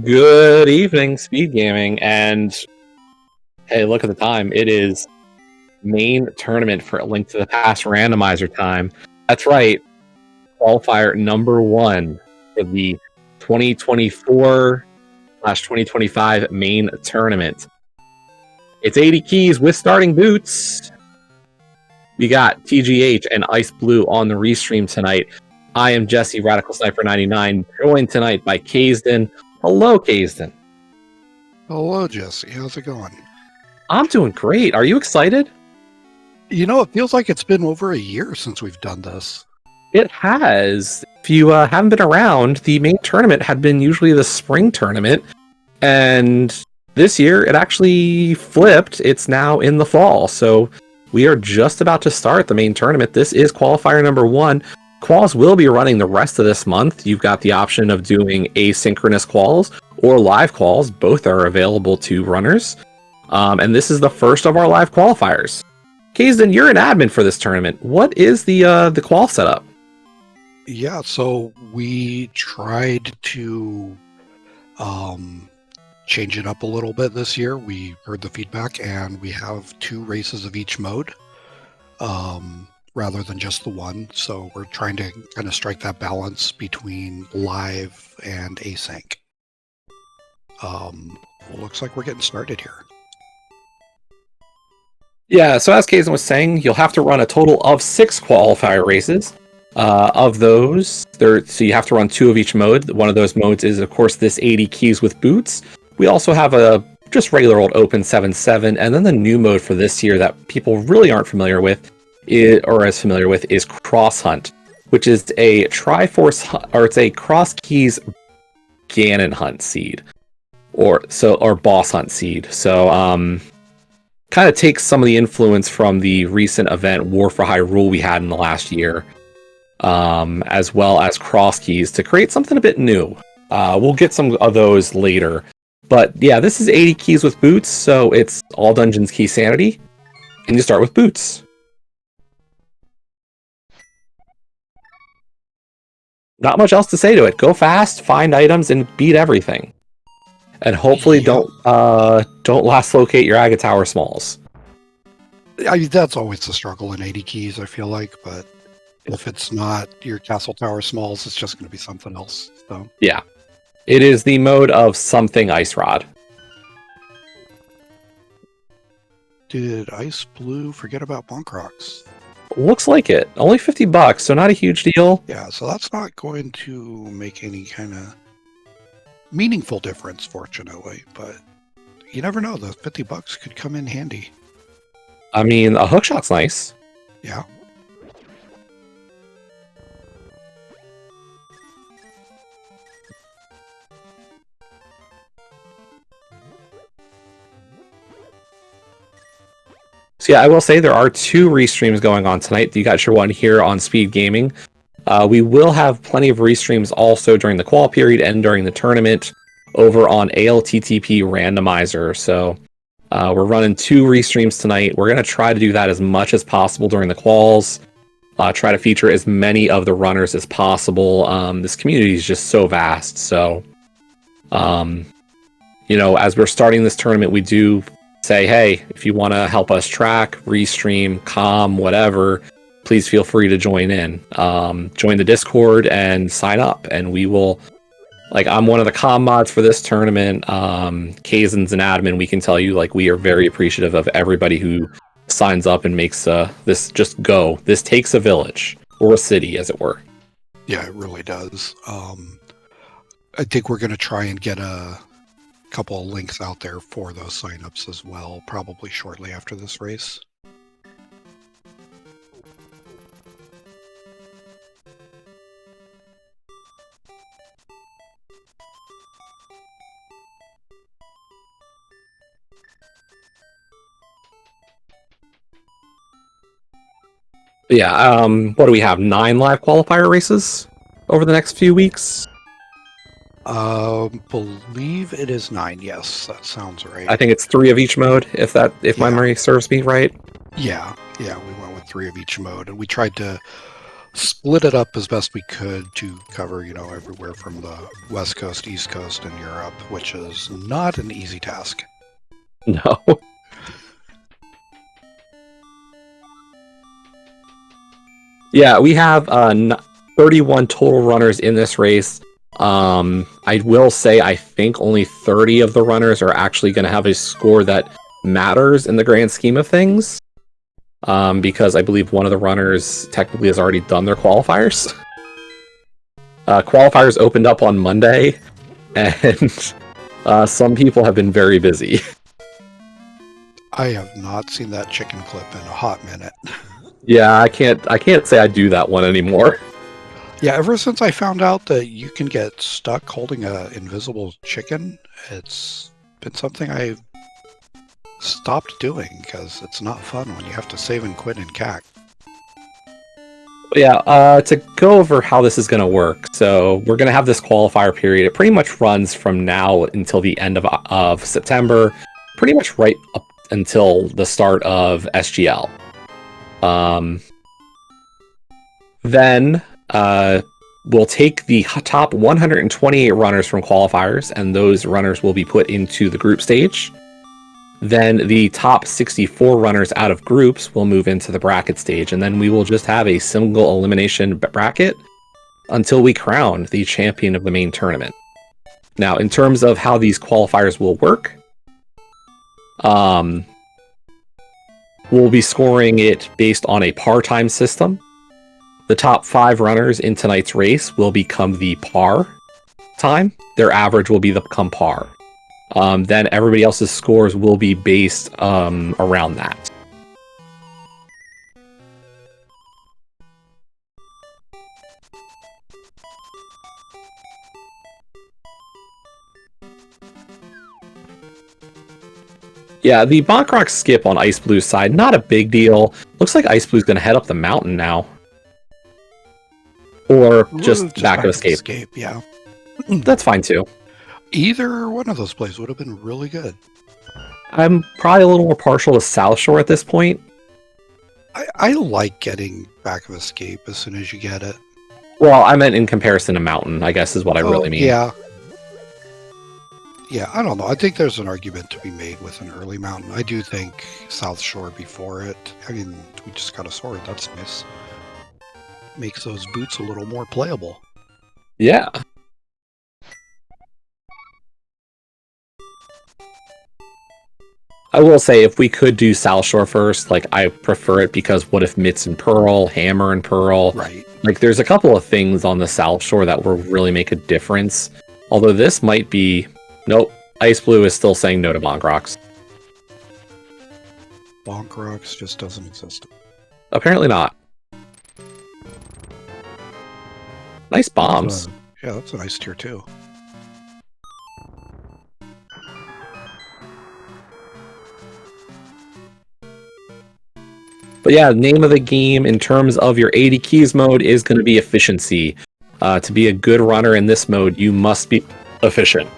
Good evening, Speed Gaming, and hey, look at the time. It is main tournament for Link to the Past randomizer time. That's right, qualifier number 1 for the 2024/2025 main tournament. It's 80 keys with starting boots. We got TGH and Ice Blue on the restream tonight. I am Jesse, Radical Sniper 99, joined tonight by Kaysden. Hello, Kaysden. Hello, Jesse. How's it going? I'm doing great. Are you excited? You know, it feels like it's been over a year since we've done this. It has. If you haven't been around, the main tournament had been usually the spring tournament, and this year it actually flipped. It's now in the fall, so we are just about to start the main tournament. This is qualifier number 1. Quals will be running the rest of this month. You've got the option of doing asynchronous quals or live quals. Both are available to runners. And this is the first of our live qualifiers. Kaysden, you're an admin for this tournament. What is the qual setup? Yeah, so we tried to change it up a little bit this year. We heard the feedback, and we have 2 races of each mode rather than just the one. So we're trying to kind of strike that balance between live and async. Well, looks like we're getting started here. Yeah, so as Kaysden was saying, you'll have to run a total of 6 qualifier races. Of those, so you have to run 2 of each mode. One of those modes is, of course, this 80 keys with boots. We also have a just regular old open 7-7, and then the new mode for this year that people really aren't familiar with, is Cross Hunt, which is a Triforce, or it's a Cross Keys Ganon Hunt seed, or Boss Hunt seed. So, kind of takes some of the influence from the recent event War for Hyrule we had in the last year, as well as cross keys to create something a bit new. We'll get some of those later. But yeah, this is 80 keys with boots, so it's all dungeons key sanity, and you start with boots. Not much else to say to it. Go fast, find items, and beat everything. And hopefully don't last locate your Aga Tower smalls. I mean, that's always the struggle in 80 keys, I feel like, but if it's not your Castle Tower smalls, it's just going to be something else. So yeah, it is the mode of something Ice Rod. Did Ice Blue forget about Bonk Rocks? Looks like it. Only $50, so not a huge deal. Yeah, so that's not going to make any kind of meaningful difference, fortunately, but you never know. The $50 could come in handy. I mean, a hookshot's nice. Yeah. So yeah, I will say there are 2 restreams going on tonight. You got your one here on Speed Gaming. We will have plenty of restreams also during the qual period and during the tournament over on ALTTP Randomizer. So we're running 2 restreams tonight. We're going to try to do that as much as possible during the quals. Try to feature as many of the runners as possible. This community is just so vast. So, as we're starting this tournament, we do say, hey, if you want to help us track, restream, whatever, please feel free to join in. Join the Discord and sign up, and we will. I'm one of the comm mods for this tournament. Kaysden's an admin. We can tell you, we are very appreciative of everybody who signs up and makes this just go. This takes a village, or a city, as it were. Yeah, it really does. I think we're going to try and get a couple of links out there for those signups as well, probably shortly after this race. Yeah, what do we have? 9 live qualifier races over the next few weeks? Believe it is 9. Yes, that sounds right. I think it's 3 of each mode, if my memory serves me right. Yeah, we went with 3 of each mode, and we tried to split it up as best we could to cover, everywhere from the West Coast, East Coast, and Europe, which is not an easy task. No. Yeah, we have 31 total runners in this race. I will say I think only 30 of the runners are actually going to have a score that matters in the grand scheme of things. Because I believe one of the runners technically has already done their qualifiers. Qualifiers opened up on Monday, and some people have been very busy. I have not seen that chicken clip in a hot minute. Yeah, I can't say I do that one anymore. Yeah, ever since I found out that you can get stuck holding an invisible chicken, it's been something I've stopped doing because it's not fun when you have to save and quit in CAC. Yeah, to go over how this is going to work. So we're going to have this qualifier period. It pretty much runs from now until the end of September, pretty much right up until the start of SGL. Then we'll take the top 128 runners from qualifiers, and those runners will be put into the group stage. Then the top 64 runners out of groups will move into the bracket stage, and then we will just have a single elimination bracket until we crown the champion of the main tournament. Now, in terms of how these qualifiers will work, we'll be scoring it based on a par time system. The top 5 runners in tonight's race will become the par time. Their average will become par. Then everybody else's scores will be based around that. Yeah, the Bonk skip on Ice Blue's side, not a big deal. Looks like Ice Blue's going to head up the mountain now. Or just back of escape. Yeah. That's fine too. Either one of those plays would have been really good. I'm probably a little more partial to South Shore at this point. I like getting back of escape as soon as you get it. Well, I meant in comparison to Mountain, I guess is what I really mean. Yeah. Yeah, I don't know. I think there's an argument to be made with an early Mountain. I do think South Shore before it. I mean, we just got a sword. That's nice. Makes those boots a little more playable. Yeah. I will say, if we could do South Shore first, like, I prefer it because what if Mitts and Pearl, Hammer and Pearl? Right. Like, there's a couple of things on the South Shore that will really make a difference. Although this might be... Nope. Ice Blue is still saying no to Bonk Rocks. Bonk Rocks just doesn't exist. Apparently not. Nice bombs. Yeah, that's a nice tier 2. But yeah, name of the game in terms of your 80 keys mode is going to be efficiency. To be a good runner in this mode, you must be efficient.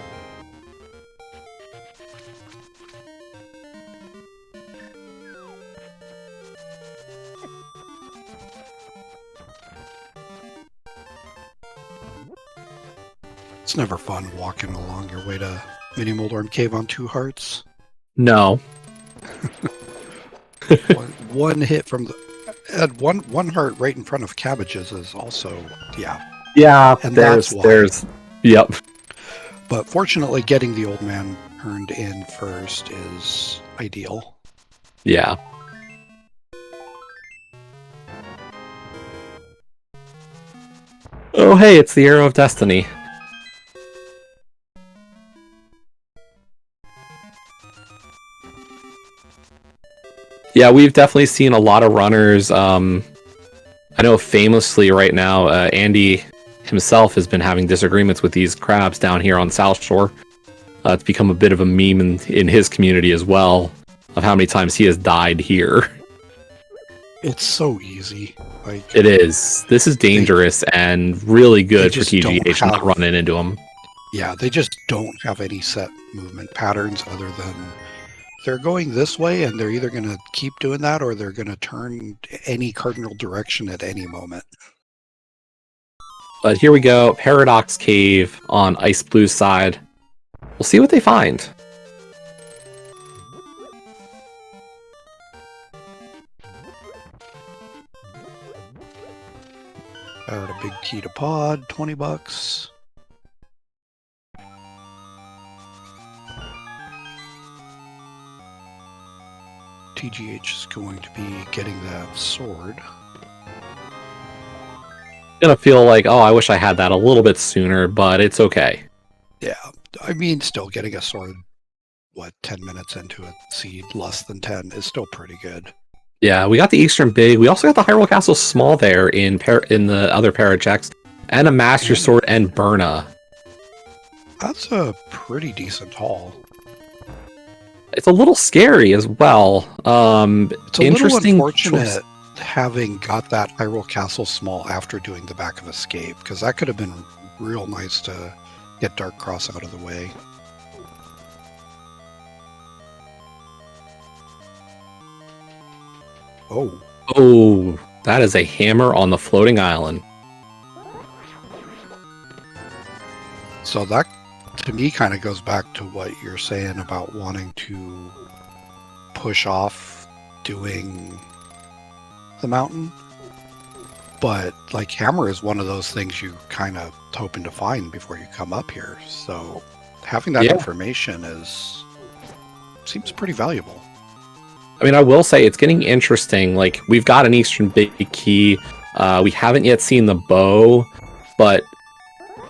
It's never fun walking along your way to Mini Moldorm Cave on 2 hearts. No. one hit from the... And one heart right in front of cabbages is also... Yeah. Yeah, and there's... Yep. But fortunately, getting the old man turned in first is ideal. Yeah. Oh, hey, it's the Arrow of Destiny. Yeah, we've definitely seen a lot of runners. I know famously right now, Andy himself has been having disagreements with these crabs down here on South Shore. It's become a bit of a meme in his community as well, of how many times he has died here. It's so easy. Like, it is. This is dangerous and really good for TGH not running into them. Yeah, they just don't have any set movement patterns other than they're going this way and they're either going to keep doing that or they're going to turn any cardinal direction at any moment. But here we go, Paradox Cave on Ice Blue's side. We'll see what they find. Got a big key to pod, 20 bucks. TGH is going to be getting that sword. Gonna feel like, oh, I wish I had that a little bit sooner, but it's okay. Yeah, I mean, still getting a sword, what, 10 minutes into a seed, less than 10, is still pretty good. Yeah, we got the Eastern Big. We also got the Hyrule Castle Small there in the other pair of checks, and a Master Sword and Burna. That's a pretty decent haul. It's a little scary as well. It's a interesting little unfortunate choice. having got that Hyrule Castle Small after doing the Back of Escape, because that could have been real nice to get Dark Cross out of the way. Oh. Oh, that is a hammer on the floating island. So that, to me, kind of goes back to what you're saying about wanting to push off doing the mountain. But, like, hammer is one of those things you kind of hoping to find before you come up here. So having that information seems pretty valuable. I mean, I will say it's getting interesting. Like, we've got an Eastern Big Key. We haven't yet seen the bow, but,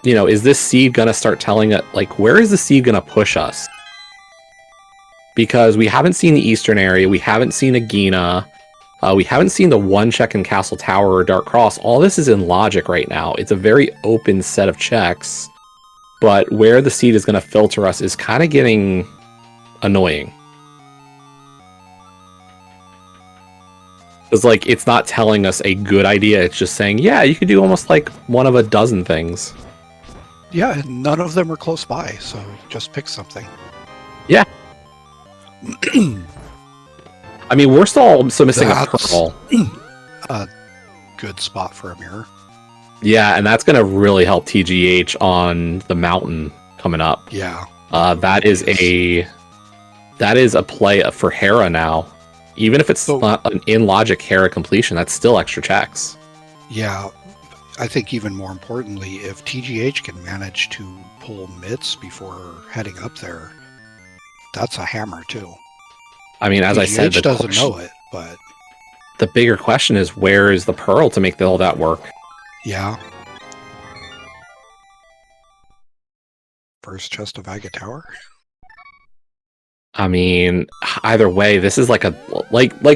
you know, is this seed going to start telling it, like, where is the seed going to push us? Because we haven't seen the Eastern area. We haven't seen Agina. We haven't seen the one check in Castle Tower or Dark Cross. All this is in logic right now. It's a very open set of checks, but where the seed is going to filter us is kind of getting annoying. Because, like, it's not telling us a good idea. It's just saying, yeah, you could do almost like one of a dozen things. Yeah, and none of them are close by, so just pick something. Yeah. I mean, we're still also missing a pearl. A good spot for a mirror. Yeah, and that's going to really help TGH on the mountain coming up. Yeah. That is a play for Hera now. Even if it's not an in-logic Hera completion, that's still extra checks. Yeah. I think even more importantly, if TGH can manage to pull mitts before heading up there, that's a hammer too. I mean, as I said, TGH doesn't know it, but the bigger question is, where is the pearl to make all that work? Yeah. First chest of Aga Tower. I mean, either way, this is like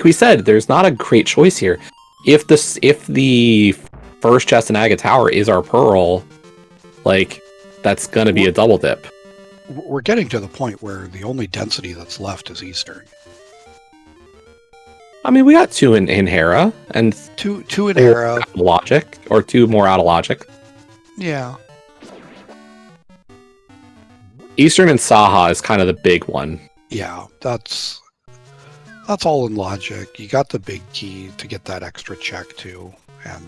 we said, there's not a great choice here. If the first chest in Aga Tower is our pearl, like, that's gonna be a double dip. We're getting to the point where the only density that's left is Eastern. I mean, we got two in Hera, and two in Hera. Logic, or two more out of logic. Yeah. Eastern and Saha is kind of the big one. Yeah, that's all in logic. You got the big key to get that extra check too, and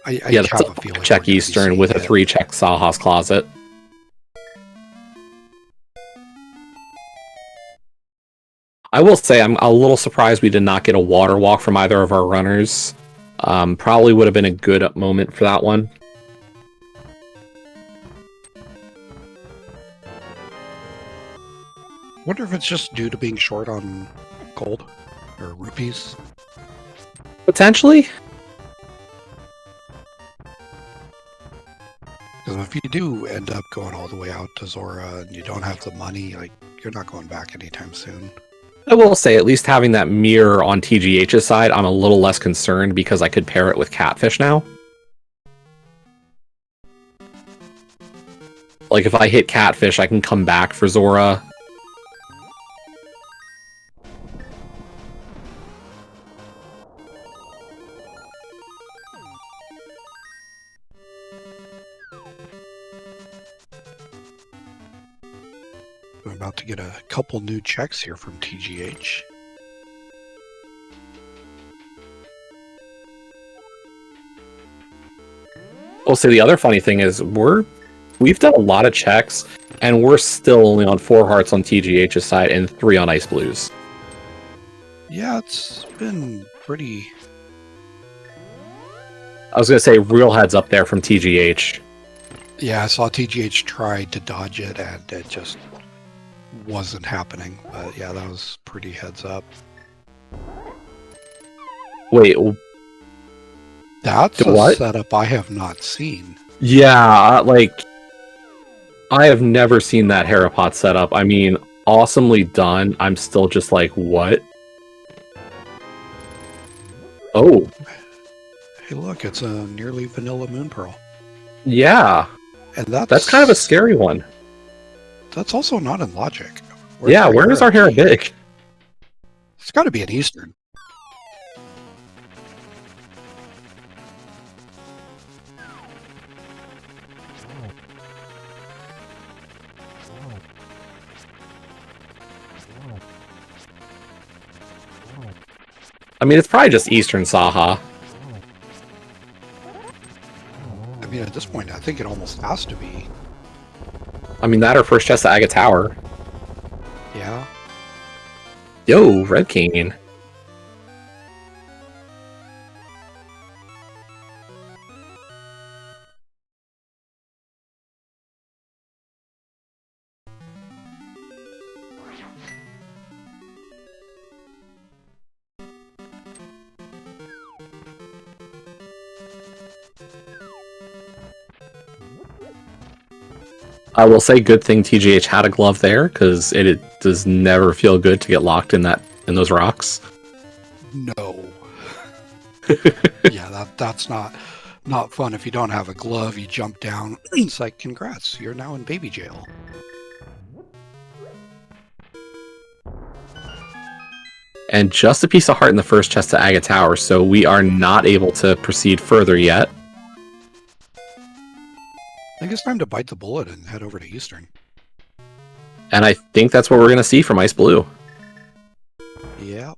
I have a feeling check Eastern with a 3-check Saha's Closet. I will say I'm a little surprised we did not get a water walk from either of our runners. Probably would have been a good moment for that one. Wonder if it's just due to being short on gold or rupees. Potentially. Because if you do end up going all the way out to Zora and you don't have the money, like, you're not going back anytime soon. I will say, at least having that mirror on TGH's side, I'm a little less concerned because I could pair it with Catfish now. Like, if I hit Catfish, I can come back for Zora. I'm about to get a couple new checks here from TGH. Also, the other funny thing is we've done a lot of checks, and we're still only on 4 hearts on TGH's side and 3 on Ice Blues. Yeah, it's been pretty... I was going to say, real heads up there from TGH. Yeah, I saw TGH try to dodge it, and it just wasn't happening. But yeah, that was pretty heads up. Wait, that's what? a setup I have not seen. Yeah, like, I have never seen that Harapot setup. I mean, awesomely done. I'm still just like, what? Oh. Hey, look, it's a nearly vanilla moon pearl. Yeah. And that's kind of a scary one. That's also not in Logic. Where is our Hera big? It's got to be an Eastern. I mean, it's probably just Eastern Saha. I mean, at this point, I think it almost has to be. I mean, that or first chest at Aga Tower. Yeah. Yo, Red King. I will say, good thing TGH had a glove there, because it does never feel good to get locked in those rocks. No. Yeah, that's not fun. If you don't have a glove, you jump down. It's like, congrats, you're now in baby jail. And just a piece of heart in the first chest to Aga Tower, so we are not able to proceed further yet. I think it's time to bite the bullet and head over to Eastern. And I think that's what we're going to see from Ice Blue. Yeah.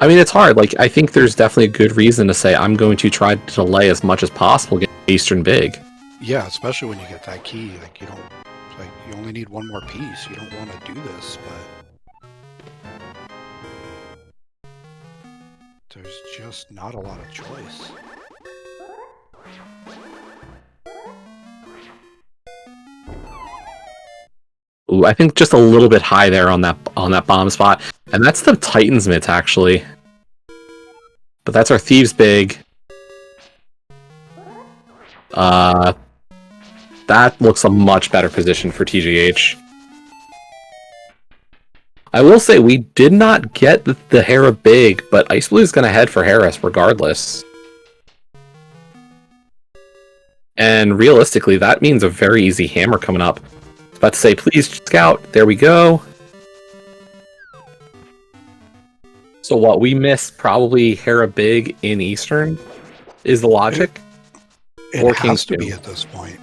I mean, it's hard. Like, I think there's definitely a good reason to say I'm going to try to delay as much as possible get Eastern big. Yeah, especially when you get that key. Like, you only need one more piece. You don't want to do this, but there's just not a lot of choice. Ooh, I think just a little bit high there on that bomb spot. And that's the Titan's mitt, actually. But that's our Thieves big. That looks a much better position for TGH. I will say we did not get the Hera big, but Ice Blue is going to head for Harris regardless. And realistically, that means a very easy hammer coming up. About to say, please, Scout. There we go. So what we missed, probably Hera big in Eastern, is the logic. It has to be at this point.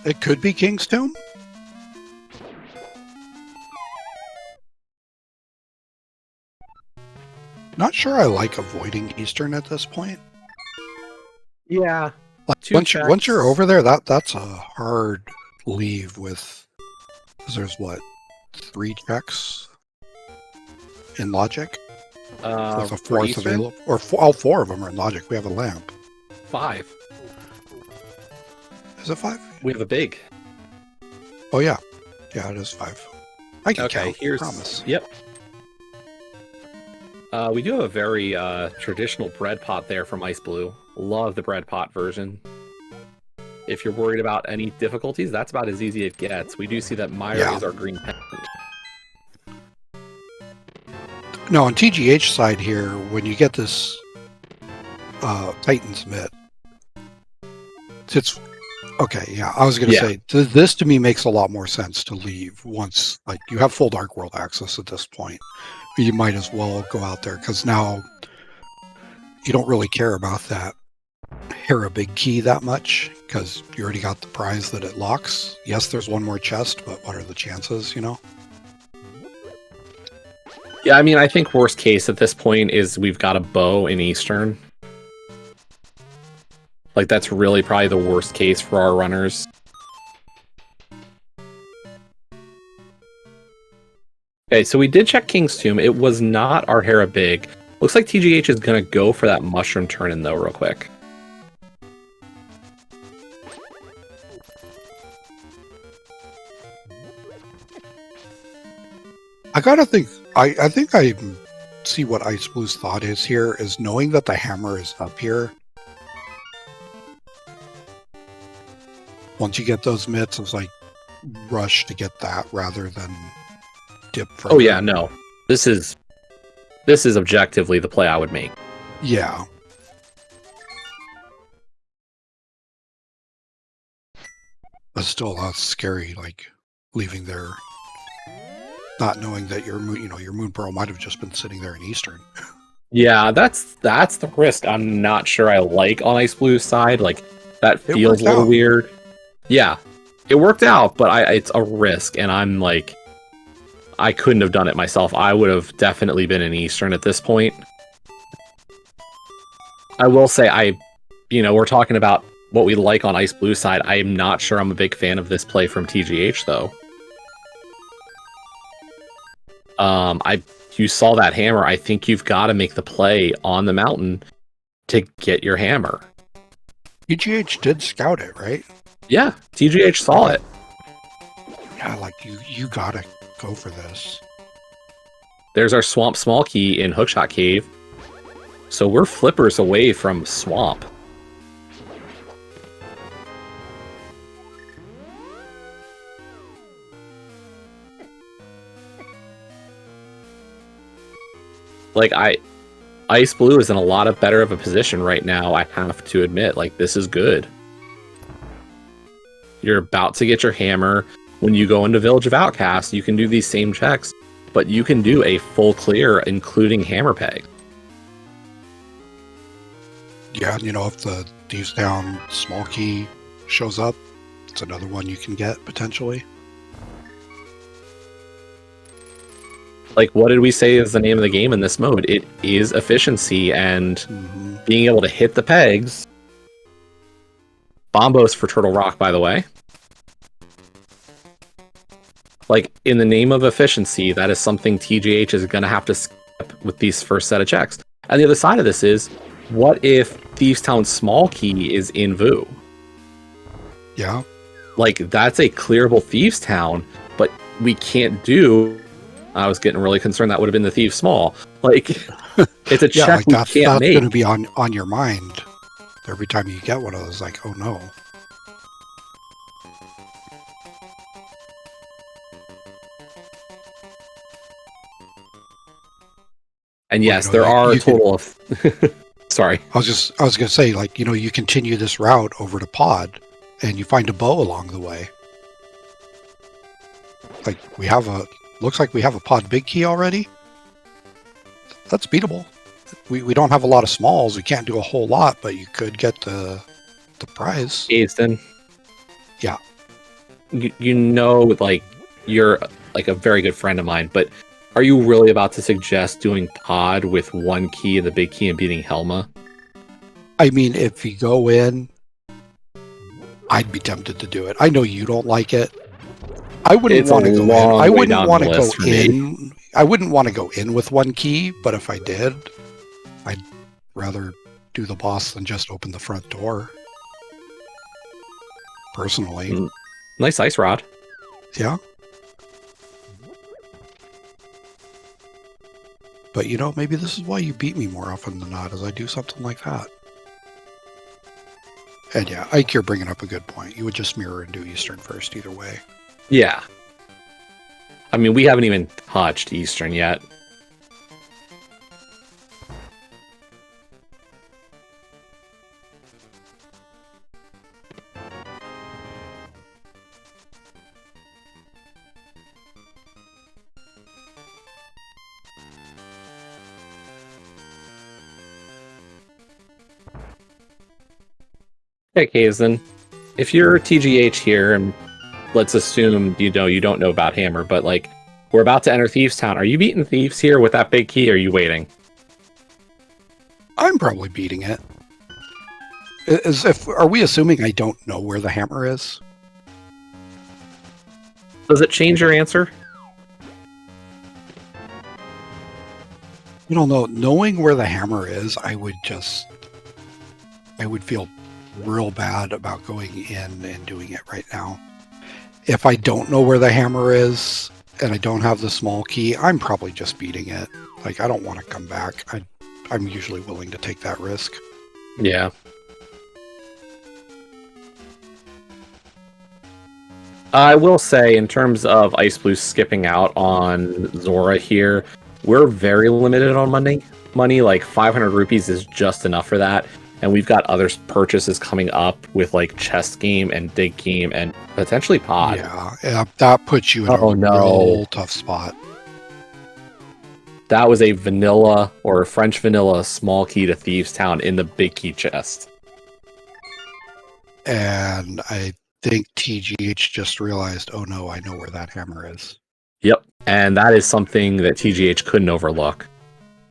It could be King's Tomb. Not sure I like avoiding Eastern at this point. Yeah. Like, once you're over there, that's a hard leave with, because there's what, 3 checks in Logic? With a 4th available, or all 4 of them are in Logic. We have a lamp. 5. Is it 5? We have a big. Oh yeah, yeah, it is 5. I can count. Here's, promise. Yep. We do have a very traditional bread pot there from Ice Blue. Love the bread pot version. If you're worried about any difficulties, that's about as easy as it gets. We do see that Myra is our green pendant. No, on TGH side here, when you get this Titan's mitt, it's okay. Yeah, I was going to say this to me makes a lot more sense to leave once, like, you have full Dark World access at this point. You might as well go out there because now you don't really care about that Hera big key that much because you already got the prize that it locks. Yes, there's one more chest, but what are the chances, you know? Yeah, I mean, I think worst case at this point is we've got a bow in Eastern. Like, that's really probably the worst case for our runners. Okay, so we did check King's Tomb. It was not our Hera Big. Looks like TGH is going to go for that mushroom turn-in, though, real quick. I gotta think. I think I see what Ice Blue's thought is here, is knowing that the hammer is up here. Once you get those mitts, it's like rush to get that rather than dip further. Oh yeah, no. This is objectively the play I would make. Yeah. But still, that's scary, like leaving there, not knowing that your Moon Pearl might have just been sitting there in Eastern. Yeah, that's the risk I'm not sure I like on Ice Blue's side. Like, that feels a little weird. Yeah, it worked out, but it's a risk, and I'm like, I couldn't have done it myself. I would have definitely been in Eastern at this point. I will say, we're talking about what we like on Ice Blue's side. I am not sure I'm a big fan of this play from TGH, though. You saw that hammer. I think you've got to make the play on the mountain to get your hammer. TGH did scout it, right? Yeah, TGH saw it. Yeah, like you gotta go for this. There's our Swamp Small Key in Hookshot Cave. So we're flippers away from Swamp. Like, Ice Blue is in a lot of better of a position right now, I have to admit. Like, this is good. You're about to get your hammer. When you go into Village of Outcasts, you can do these same checks, but you can do a full clear, including hammer peg. Yeah, if the Thieves Town small key shows up, it's another one you can get, potentially. Like, what did we say is the name of the game in this mode? It is efficiency and being able to hit the pegs. Bombos for Turtle Rock, by the way. Like, in the name of efficiency, that is something TGH is going to have to skip with these first set of checks. And the other side of this is, what if Thieves Town small key is in Vu? Yeah. Like, that's a clearable Thieves Town, but we can't do... I was getting really concerned that would have been the Thieves Small. Like, it's a check like we that's can't make. That's going to be on your mind every time you get one of those, like, oh no. And yes, there are a total of... Sorry. I was going to say, like, you continue this route over to Pod, and you find a bow along the way. Like, looks like we have a Pod Big Key already. That's beatable. We don't have a lot of smalls. We can't do a whole lot, but you could get the prize. Aiston. Yeah. Like, you're like a very good friend of mine, but are you really about to suggest doing Pod with one key, the big key, and beating Helma? I mean, if you go in, I'd be tempted to do it. I know you don't like it. I wouldn't want to go in. I wouldn't want to go in. I wouldn't want to go in with one key, but if I did, I'd rather do the boss than just open the front door. Personally. Nice ice rod. Yeah. But maybe this is why you beat me more often than not, is I do something like that. And yeah, Ike, you're bringing up a good point. You would just mirror and do Eastern first either way. Yeah. I mean, we haven't even touched Eastern yet. Okay, Kaizen, if you're TGH here, and let's assume you don't know about Hammer, but like, We're about to enter Thieves Town. Are you beating Thieves here with that big key, or are you waiting? I'm probably beating it. Are we assuming I don't know where the hammer is? Does it change your answer? You don't know. Knowing where the hammer is, I would feel real bad about going in and doing it right now. If I don't know where the hammer is and I don't have the small key, I'm probably just beating it. Like, I don't want to come back. I'm usually willing to take that risk. Yeah. I will say, in terms of Ice Blue skipping out on Zora here, we're very limited on money. Like 500 rupees is just enough for that. And we've got other purchases coming up with like Chest Game and Dig Game and potentially Pod. Yeah, that puts you in a real tough spot. That was a vanilla or a French vanilla small key to Thieves Town in the big key chest. And I think TGH just realized, oh no, I know where that hammer is. Yep, and that is something that TGH couldn't overlook.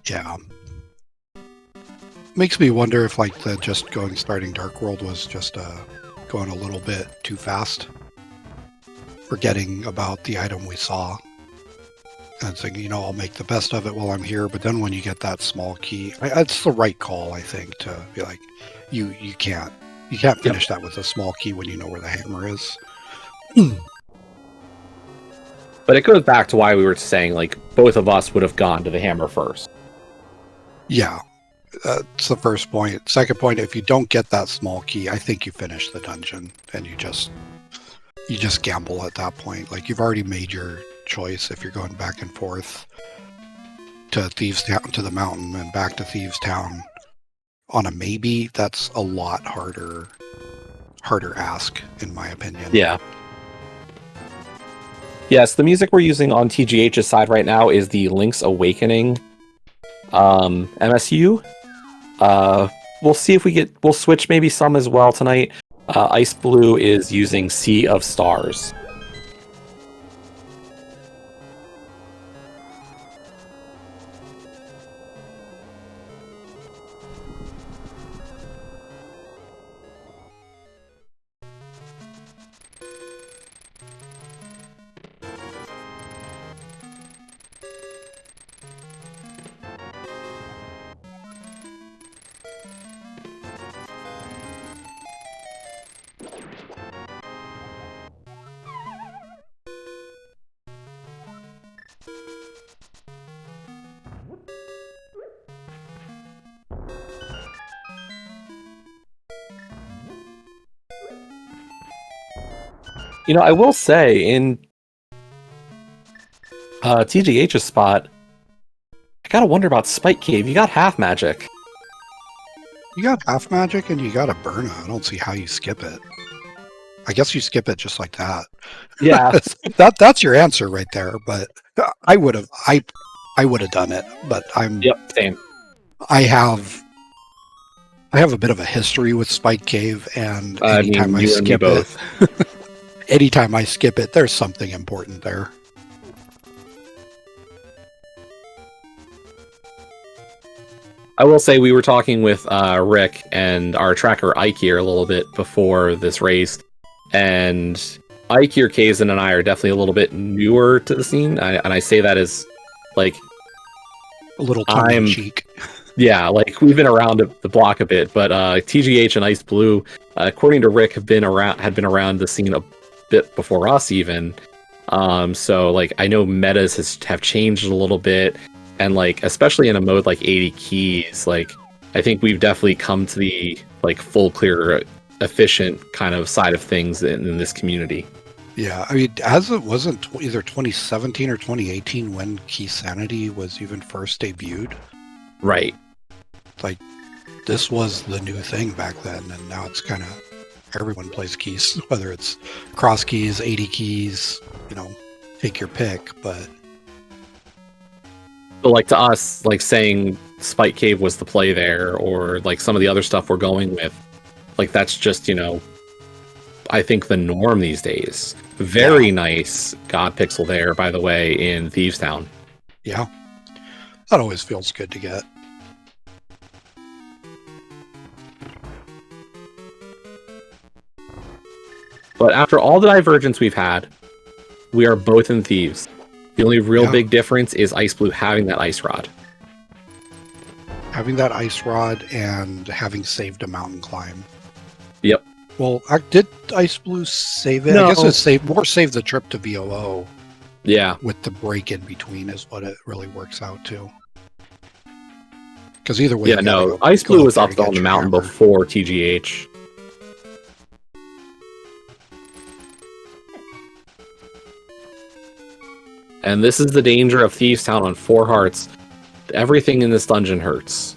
Yeah. Makes me wonder if like the just starting Dark World was just going a little bit too fast. Forgetting about the item we saw. And saying, I'll make the best of it while I'm here. But then when you get that small key, it's the right call, I think, to be like, you can't finish that with a small key when you know where the hammer is. But it goes back to why we were saying, like, both of us would have gone to the hammer first. Yeah. That's the first point. Second point, if you don't get that small key, I think you finish the dungeon and you just gamble at that point. Like, you've already made your choice if you're going back and forth to Thieves Town, to the mountain, and back to Thieves Town on a maybe. That's a lot harder ask, in my opinion. Yeah. Yes, the music we're using on TGH's side right now is the Link's Awakening MSU. We'll see if we'll switch maybe some as well tonight. Ice Blue is using Sea of Stars. I will say, in TGH's spot, I gotta wonder about Spike Cave. You got half magic. You got half magic and you got a Burna. I don't see how you skip it. I guess you skip it just like that. Yeah. That's your answer right there, but I would have done it, but Same. I have a bit of a history with Spike Cave, and anytime I skip it, there's something important there. I will say we were talking with Rick and our tracker Ike here a little bit before this race, and Ike here, Kazan, and I are definitely a little bit newer to the scene, and I say that as like a little tongue-in-cheek. Yeah, like we've been around the block a bit, but TGH and Ice Blue, according to Rick, had been around the scene a bit before us even. So like I know metas have changed a little bit, and like especially in a mode like 80 keys, like I think we've definitely come to the like full clear efficient kind of side of things in this community. Yeah, I mean, as it wasn't either 2017 or 2018 when Key Sanity was even first debuted. Right. Like, this was the new thing back then, and now it's kind of everyone plays keys, whether it's cross keys, 80 keys, take your pick, but like to us, like saying Spike Cave was the play there, or like some of the other stuff we're going with, like that's just, I think the norm these days. Very nice God Pixel there, by the way, in Thieves Town. Yeah. That always feels good to get. But after all the divergence we've had, we are both in Thieves. The only real big difference is Ice Blue having that Ice Rod. Having that Ice Rod and having saved a mountain climb. Yep. Well, did Ice Blue save it? No. I guess it saved the trip to VOO. Yeah. With the break in between is what it really works out to. Because either way... Yeah, no. Ice Blue was up on the mountain before TGH. And this is the danger of Thieves Town on 4 hearts. Everything in this dungeon hurts.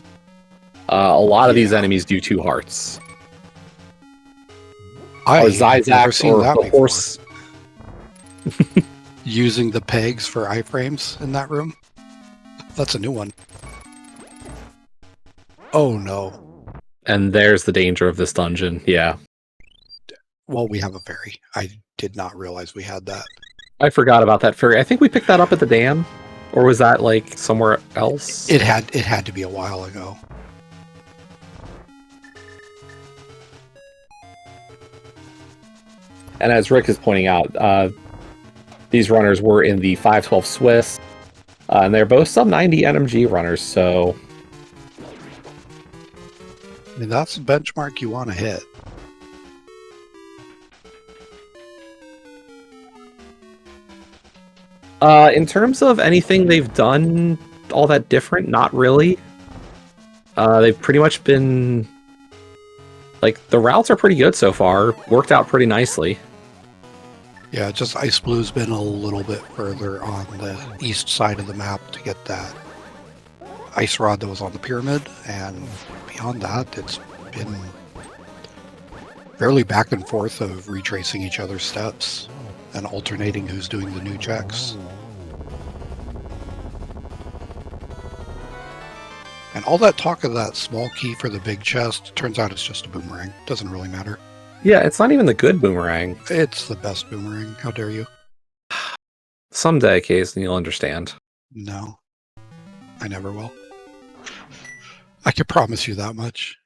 A lot of these enemies do 2 hearts. I've never seen that the horse. Using the pegs for iframes in that room? That's a new one. Oh no. And there's the danger of this dungeon, yeah. Well, we have a ferry. I did not realize we had that. I forgot about that ferry. I think we picked that up at the dam. Or was that like somewhere else? It had to be a while ago. And as Rick is pointing out, these runners were in the 512 Swiss, and they're both sub 90 NMG runners, so... I mean, that's the benchmark you want to hit. In terms of anything they've done all that different, not really. They've pretty much been... Like, the routes are pretty good so far. Worked out pretty nicely. Yeah, just Ice Blue's been a little bit further on the east side of the map to get that ice rod that was on the pyramid, and beyond that, it's been fairly back and forth of retracing each other's steps and alternating who's doing the new checks. And all that talk of that small key for the big chest, turns out it's just a boomerang. Doesn't really matter. Yeah, it's not even the good boomerang. It's the best boomerang. How dare you? Someday, Case, and you'll understand. No, I never will. I can promise you that much.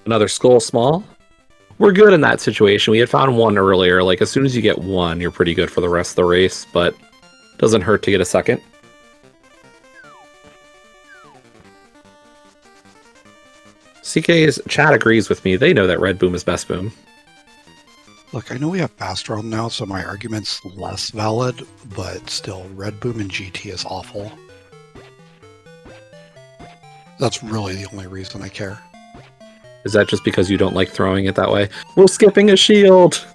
Another skull small. We're good in that situation. We had found one earlier. Like, as soon as you get one, you're pretty good for the rest of the race, but doesn't hurt to get a second. CK's chat agrees with me. They know that Red Boom is best boom. Look, I know we have Fast Realm now, so my argument's less valid, but still, Red Boom and GT is awful. That's really the only reason I care. Is that just because you don't like throwing it that way? We're skipping a shield!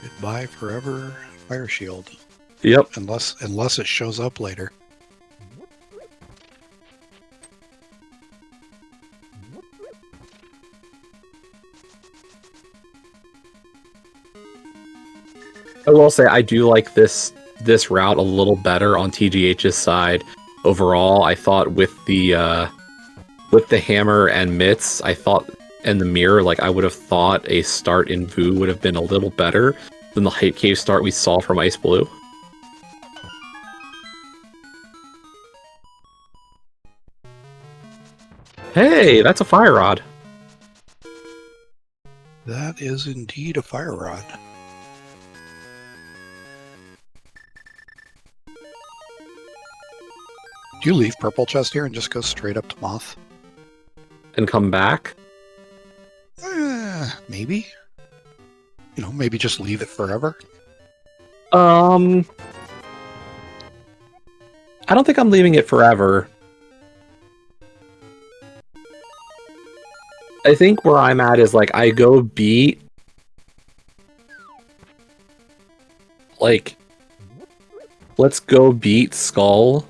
Goodbye forever, Fire Shield. Yep. Unless it shows up later. I will say I do like this route a little better on TGH's side. Overall, I thought with the hammer and mitts, I thought, and the mirror, like I would have thought a start in Vu would have been a little better than the Hype Cave start we saw from Ice Blue. Hey, that's a fire rod. That is indeed a fire rod. Do you leave Purple Chest here and just go straight up to Moth? And come back? Maybe. You know, maybe just leave it forever. I don't think I'm leaving it forever. I think where I'm at is like I go beat like let's go beat Skull.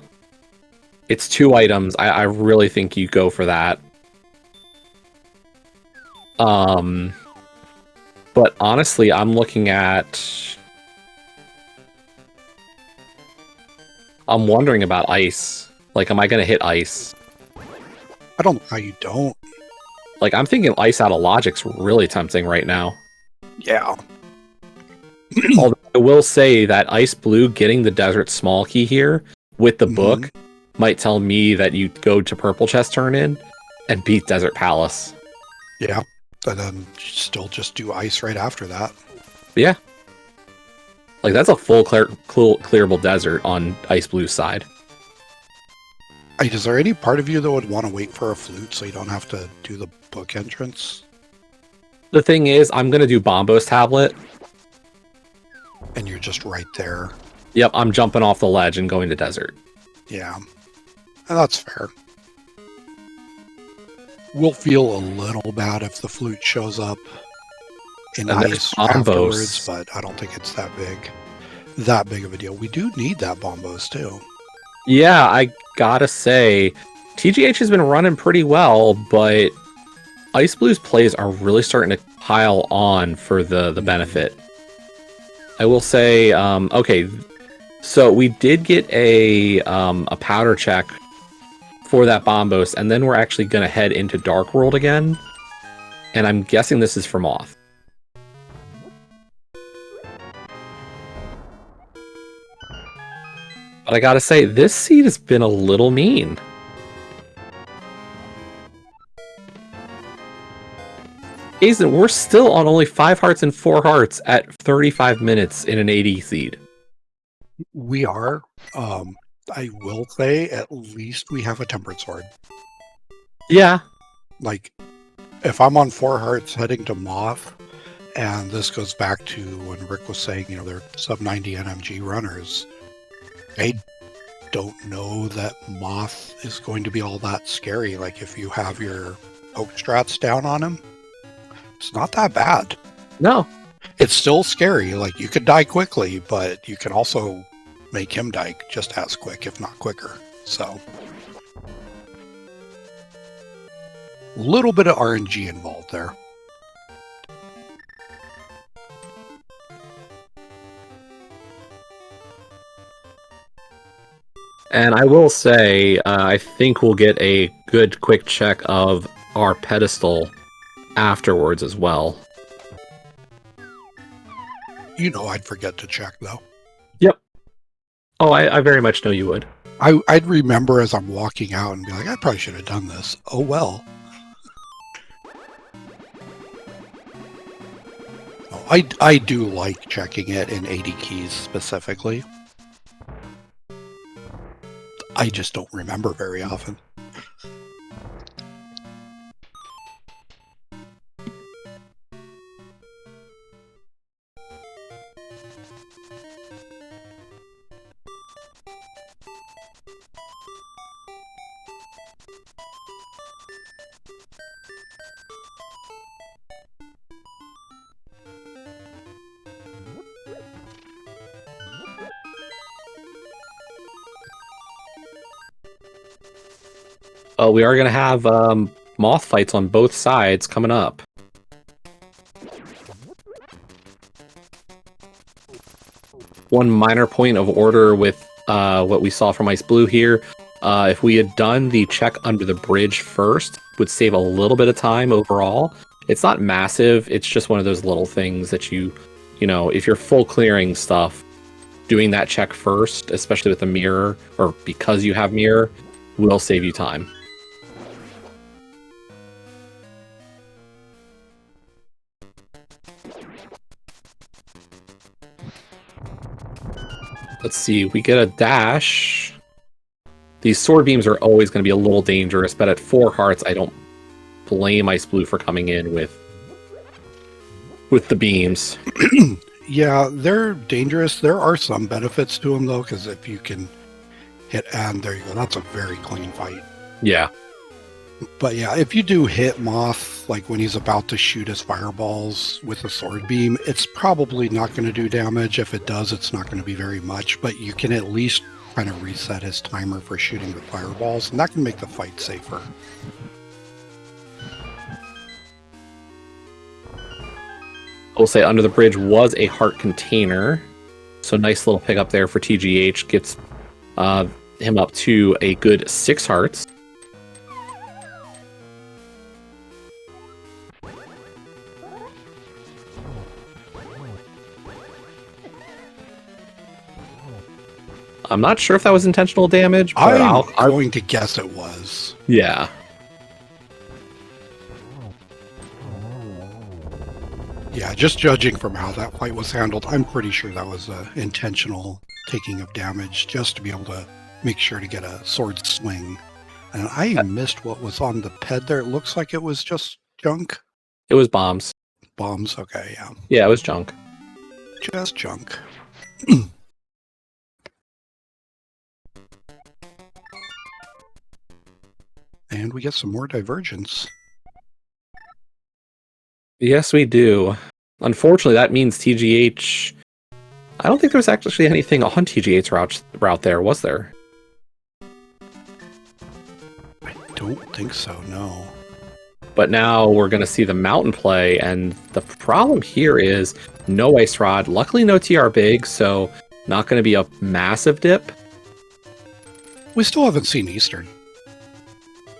It's 2 items. I really think you go for that. But But honestly, I'm looking at... I'm wondering about ice. Like, am I going to hit ice? I don't know how you don't. Like, I'm thinking ice out of logic's really tempting right now. Yeah. Although I will say that ice blue getting the desert small key here with the book might tell me that you go to purple chest turn in and beat Desert Palace. Yeah. And then still just do ice right after that. But yeah. Like, that's a full clearable desert on ice blue's side. Is there any part of you that would want to wait for a flute so you don't have to do the book entrance? The thing is, I'm going to do Bombo's tablet. And you're just right there. Yep, I'm jumping off the ledge and going to desert. Yeah. And that's fair. We'll feel a little bad if the flute shows up in ice afterwards, but I don't think it's that big of a deal. We do need that Bombos too. Yeah, I gotta say, TGH has been running pretty well, but Ice Blue's plays are really starting to pile on for the benefit. I will say, okay, so we did get a powder check for that Bombos, and then we're actually going to head into Dark World again, and I'm guessing this is for Moth. But I gotta say, this seed has been a little mean. Aizen, we're still on only 5 hearts and 4 hearts at 35 minutes in an 80 seed. We are. I will say, at least we have a Tempered Sword. Yeah. Like, if I'm on 4 hearts heading to Moth, and this goes back to when Rick was saying, you know, they're sub-90 NMG runners, I don't know that Moth is going to be all that scary. Like, if you have your poke strats down on him, it's not that bad. No. It's still scary. Like, you could die quickly, but you can also make him die just as quick, if not quicker. So, a little bit of RNG involved there. And I will say, I think we'll get a good quick check of our pedestal afterwards as well. You know I'd forget to check, though. Yep. Oh, I very much know you would. I'd remember as I'm walking out and be like, I probably should have done this. Oh, well. Oh, I do like checking it in 80 keys specifically. I just don't remember very often. We are going to have moth fights on both sides coming up. One minor point of order with what we saw from Ice Blue here. If we had done the check under the bridge first, would save a little bit of time overall. It's not massive. It's just one of those little things that you know, if you're full clearing stuff, doing that check first, especially with the mirror, or because you have mirror, will save you time. Let's see, we get a dash. These sword beams are always going to be a little dangerous, but at 4 hearts, I don't blame Ice Blue for coming in with the beams. Yeah, they're dangerous. There are some benefits to them, though, because if you can hit, and there you go, that's a very clean fight. Yeah. But yeah, if you do hit Moth, like when he's about to shoot his fireballs with a sword beam, it's probably not going to do damage. If it does, it's not going to be very much, but you can at least kind of reset his timer for shooting the fireballs, and that can make the fight safer. will say Under the Bridge was a heart container. So nice little pickup there for TGH. Gets him up to a good 6 hearts. I'm not sure if that was intentional damage, but I'm going to guess it was. Yeah. Yeah, just judging from how that fight was handled, I'm pretty sure that was intentional taking of damage just to be able to make sure to get a sword swing. And I missed what was on the ped there. It looks like it was just junk. It was bombs. Bombs, okay, yeah. Yeah, it was junk. Just junk. And we get some more divergence. Yes, we do. Unfortunately, that means TGH... I don't think there was actually anything on TGH's route there, was there? I don't think so, no. But now we're going to see the mountain play, and the problem here is no Ice Rod. Luckily, no TR Big, so not going to be a massive dip. We still haven't seen Eastern.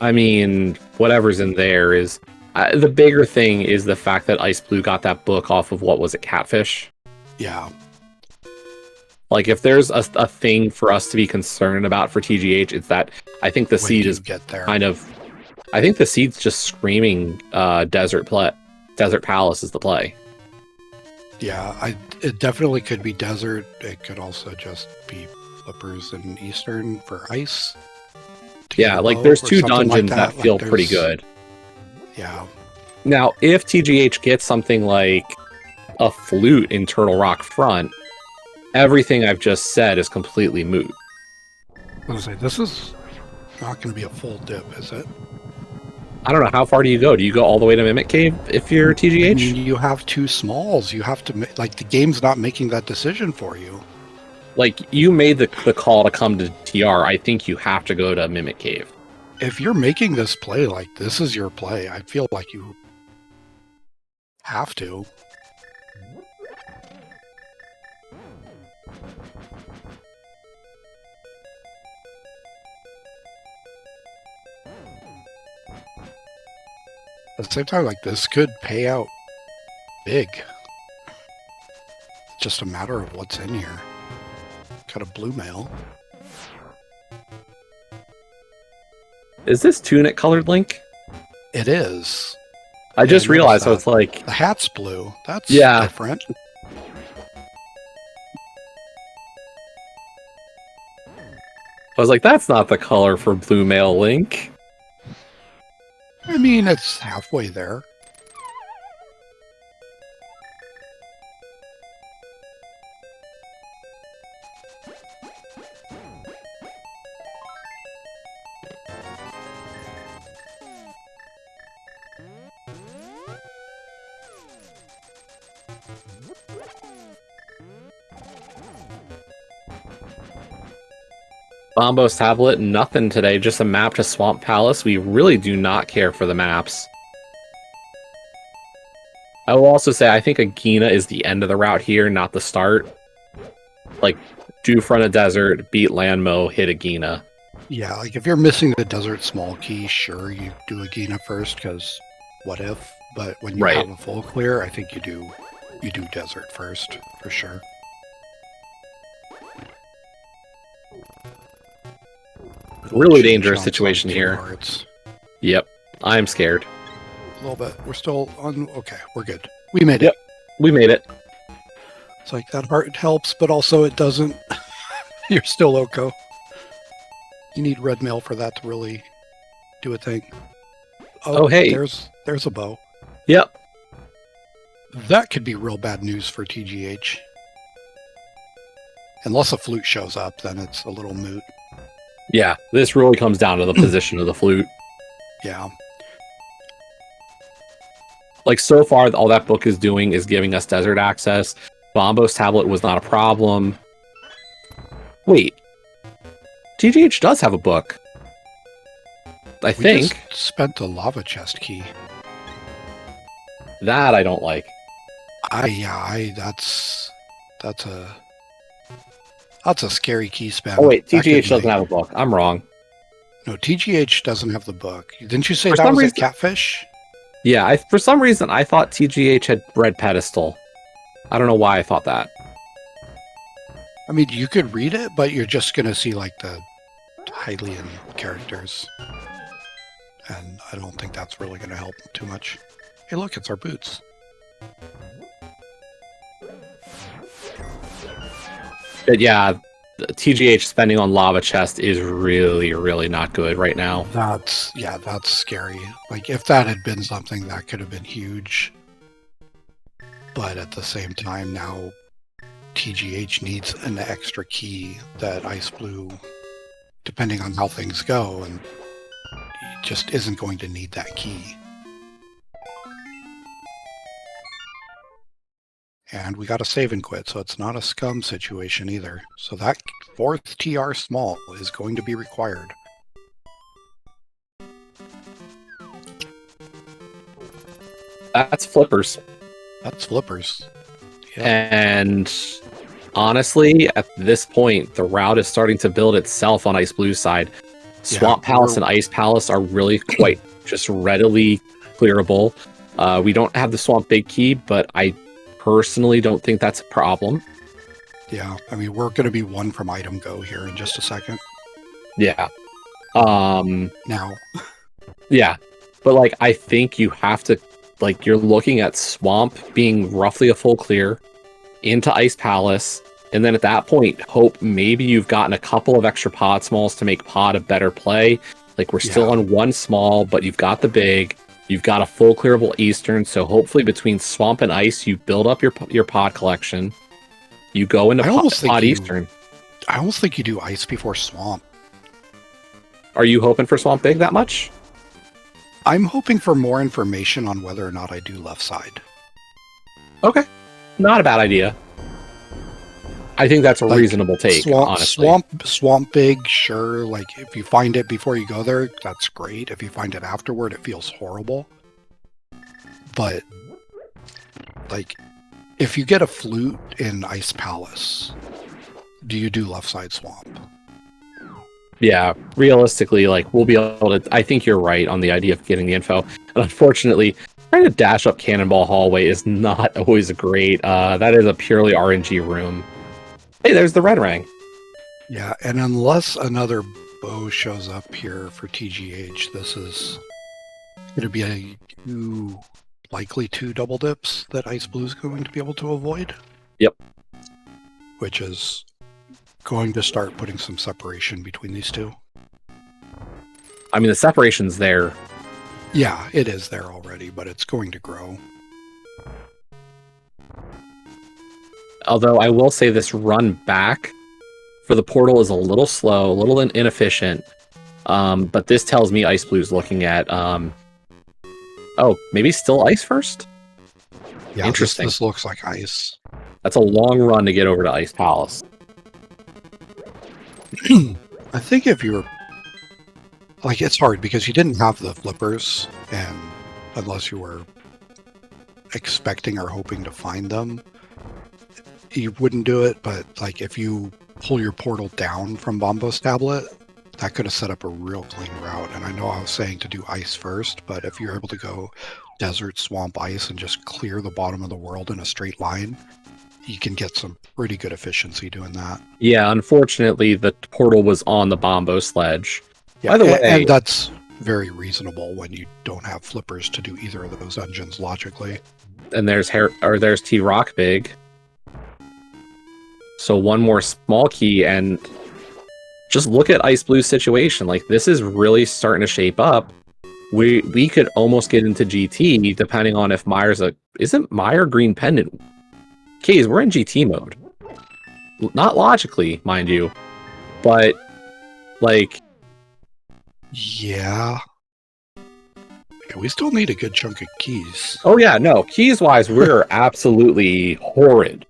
I mean, whatever's in there is... the bigger thing is the fact that Ice Blue got that book off of, what was it, Catfish? Yeah. Like, if there's a thing for us to be concerned about for TGH, it's that I think the seed is kind of... I think the seed's just screaming Desert Palace is the play. Yeah, it definitely could be Desert. It could also just be Flippers and Eastern for Ice. Yeah, like there's 2 dungeons that feel pretty good. Yeah. Now, if TGH gets something like a flute in Turtle Rock Front, everything I've just said is completely moot. I was going to say, this is not going to be a full dip, is it? I don't know, how far do you go? Do you go all the way to Mimic Cave if you're TGH? I mean, you have 2 smalls. You have to, like, the game's not making that decision for you. Like, you made the call to come to TR. I think you have to go to Mimic Cave. If you're making this play, like, this is your play, I feel like you have to. At the same time, like, this could pay out big. It's just a matter of what's in here. Got a blue mail. Is this tunic colored Link? It is. I just realized, so it's like... The hat's blue. That's different. I was like, that's not the color for blue mail Link. I mean, it's halfway there. Bombo's tablet, nothing today, just a map to Swamp Palace. We really do not care for the maps. I will also say, I think Agina is the end of the route here, not the start. Like, do front of desert, beat Landmo, hit Agina. Yeah, like if you're missing the desert small key, sure, you do Agina first, because what if? But when you have a full clear, I think you do desert first, for sure. Really dangerous situation here. Yep, I'm scared. A little bit. We're still on. Okay, we're good. We made it. Yep, we made it. It's like that part helps, but also it doesn't. You're still Oko. You need red mail for that to really do a thing. Oh hey, there's a bow. Yep. That could be real bad news for TGH. Unless a flute shows up, then it's a little moot. Yeah, this really comes down to the position of the flute. Yeah. Like, so far, all that book is doing is giving us desert access. Bombo's tablet was not a problem. Wait. TGH does have a book. I think. Just spent a lava chest key. That I don't like. That's a scary key spam. Oh wait, That TGH could doesn't make- have a book. I'm wrong. No, TGH doesn't have the book. Didn't you say For that some was reason- a catfish? Yeah, for some reason I thought TGH had red pedestal. I don't know why I thought that. I mean, you could read it, but you're just going to see like the Hylian characters. And I don't think that's really going to help too much. Hey, look, it's our boots. But yeah, the TGH spending on lava chest is really, really not good right now. That's scary. Like, if that had been something, that could have been huge. But at the same time, now TGH needs an extra key that Ice Blue, depending on how things go, and he just isn't going to need that key. And we got a save and quit, so it's not a scum situation either. So that 4th TR small is going to be required. That's flippers. That's flippers. Yeah. And honestly, at this point, the route is starting to build itself on Ice Blue's side. Swamp Palace and Ice Palace are really quite just readily clearable. We don't have the Swamp Big Key, but I personally don't think that's a problem. Yeah, I mean, we're going to be one from item go here in just a second. Yeah. Now. Yeah. But, like, I think you have to, like, you're looking at Swamp being roughly a full clear into Ice Palace, and then at that point, hope maybe you've gotten a couple of extra pod smalls to make pod a better play. Like, we're still on one small, but you've got the big. You've got a full clearable Eastern, so hopefully between Swamp and Ice, you build up your pod collection. You go into pod Eastern. I almost think you do Ice before Swamp. Are you hoping for Swamp Big that much? I'm hoping for more information on whether or not I do left side. Okay. Not a bad idea. I think that's a reasonable take, honestly. Swamp Big, sure. Like, if you find it before you go there, that's great. If you find it afterward, it feels horrible. But, like, if you get a flute in Ice Palace, do you do left side Swamp? Yeah, realistically, like, we'll be able to... I think you're right on the idea of getting the info. And unfortunately, trying to dash up Cannonball Hallway is not always great. That is a purely RNG room. Hey, there's the red rang. Yeah, and unless another bow shows up here for TGH, this is going to be likely two double dips that Ice Blue is going to be able to avoid. Yep. Which is going to start putting some separation between these two. I mean, the separation's there. Yeah, it is there already, but it's going to grow. Although I will say this run back for the portal is a little slow, a little inefficient. But this tells me Ice Blue's looking at... oh, maybe still Ice first? Yeah, interesting. This looks like Ice. That's a long run to get over to Ice Palace. I think if you're... Like, it's hard because you didn't have the flippers, and unless you were expecting or hoping to find them, you wouldn't do it. But, like, if you pull your portal down from Bombo's tablet, that could have set up a real clean route. And I know I was saying to do Ice first, but if you're able to go Desert, Swamp, Ice, and just clear the bottom of the world in a straight line, you can get some pretty good efficiency doing that. Yeah, unfortunately, the portal was on the Bombo sledge. Yeah, by the way, and that's very reasonable when you don't have flippers to do either of those dungeons logically. And there's T-Rock Big. So one more small key, and just look at Ice Blue's situation. Like, this is really starting to shape up. We could almost get into GT, depending on if Meyer's isn't Meyer Green Pendant? Keys, we're in GT mode. Not logically, mind you, but, like... Yeah. We still need a good chunk of keys. Oh yeah, no. Keys-wise, we're absolutely horrid.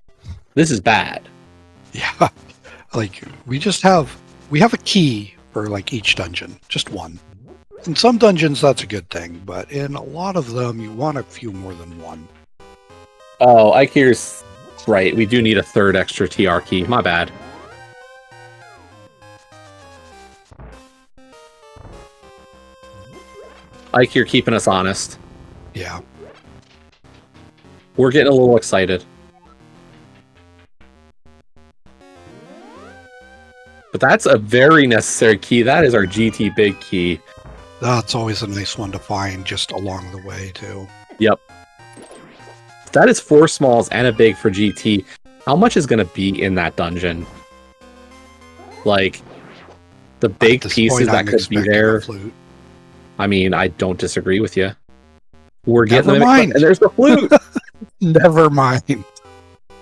This is bad. Yeah. Like, we have a key for, like, each dungeon. Just one. In some dungeons, that's a good thing, but in a lot of them, you want a few more than one. Oh, Ikir's right. We do need a third extra TR key. My bad. Ike, you're keeping us honest. Yeah. We're getting a little excited. But that's a very necessary key. That is our GT big key. That's always a nice one to find just along the way, too. Yep. That is 4 smalls and a big for GT. How much is going to be in that dungeon? Like, the big pieces that could be there. I mean, I don't disagree with you. We're getting Never mind. And there's the flute. Never mind.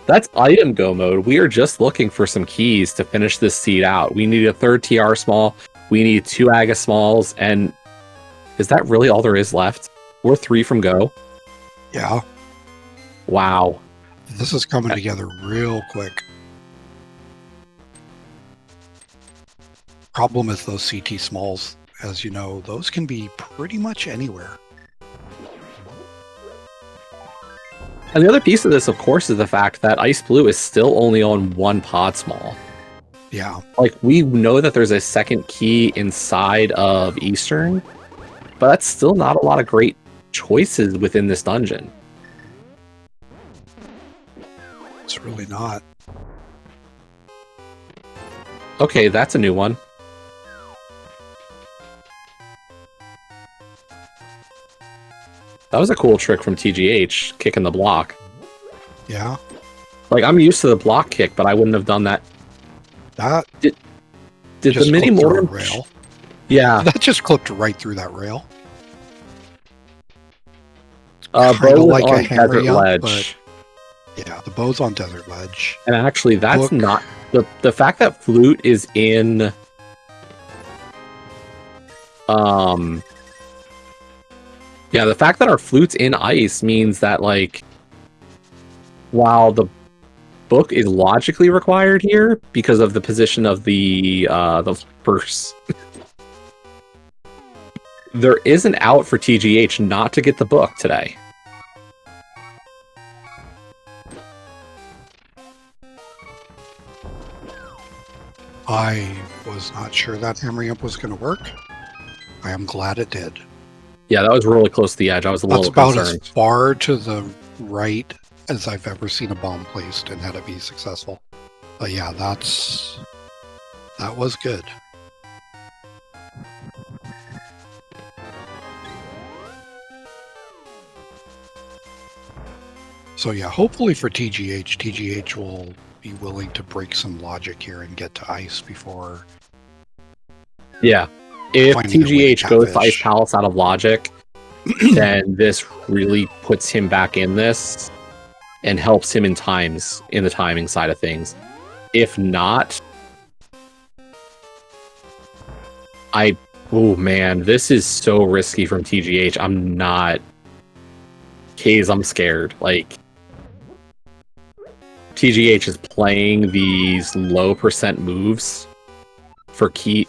That's item go mode. We are just looking for some keys to finish this seed out. We need a third TR small. We need 2 Aga smalls. And is that really all there is left? We're 3 from go. Yeah. Wow. This is coming together real quick. Problem is those CT smalls, as you know, those can be pretty much anywhere. And the other piece of this, of course, is the fact that Ice Blue is still only on 1 pod small. Yeah. Like, we know that there's a second key inside of Eastern, but that's still not a lot of great choices within this dungeon. It's really not. Okay, that's a new one. That was a cool trick from TGH, kicking the block. Yeah. Like, I'm used to the block kick, but I wouldn't have done that. That did the mini mortar rail? Yeah, that just clipped right through that rail. Bow like on a hammer desert yump, ledge. but yeah, the bow's on desert ledge. And actually, that's Book. not the fact that flute is in. Yeah, the fact that our flute's in ice means that, like, while the book is logically required here because of the position of the verse, there is an out for TGH not to get the book today. I was not sure that hammering up was going to work. I am glad it did. Yeah, that was really close to the edge. I was a little concerned. That's about as far to the right as I've ever seen a bomb placed and had it be successful. But yeah, that was good. So yeah, hopefully for TGH will be willing to break some logic here and get to ice before. Yeah. If TGH goes to Ice Catfish. Palace out of logic, then this really puts him back in this and helps him in the timing side of things. If not, oh man, this is so risky from TGH. I'm not. Kaze, I'm scared. Like, TGH is playing these low percent moves for key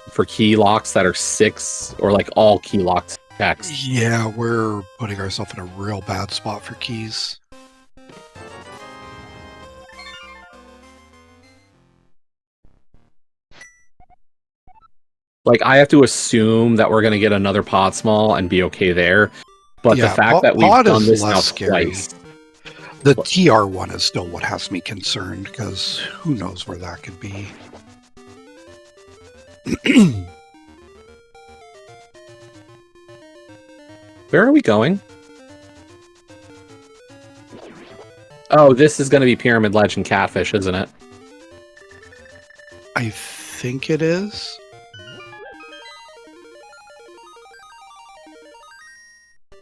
locks that are 6 or like all key locked checks. Yeah, we're putting ourselves in a real bad spot for keys. Like, I have to assume that we're going to get another pod small and be okay there. But Yeah, the fact that we've pod done is this less now scary. twice. The TR one is still what has me concerned, because who knows where that could be. Where are we going? Oh, this is going to be Pyramid Ledge and Catfish, isn't it? I think it is.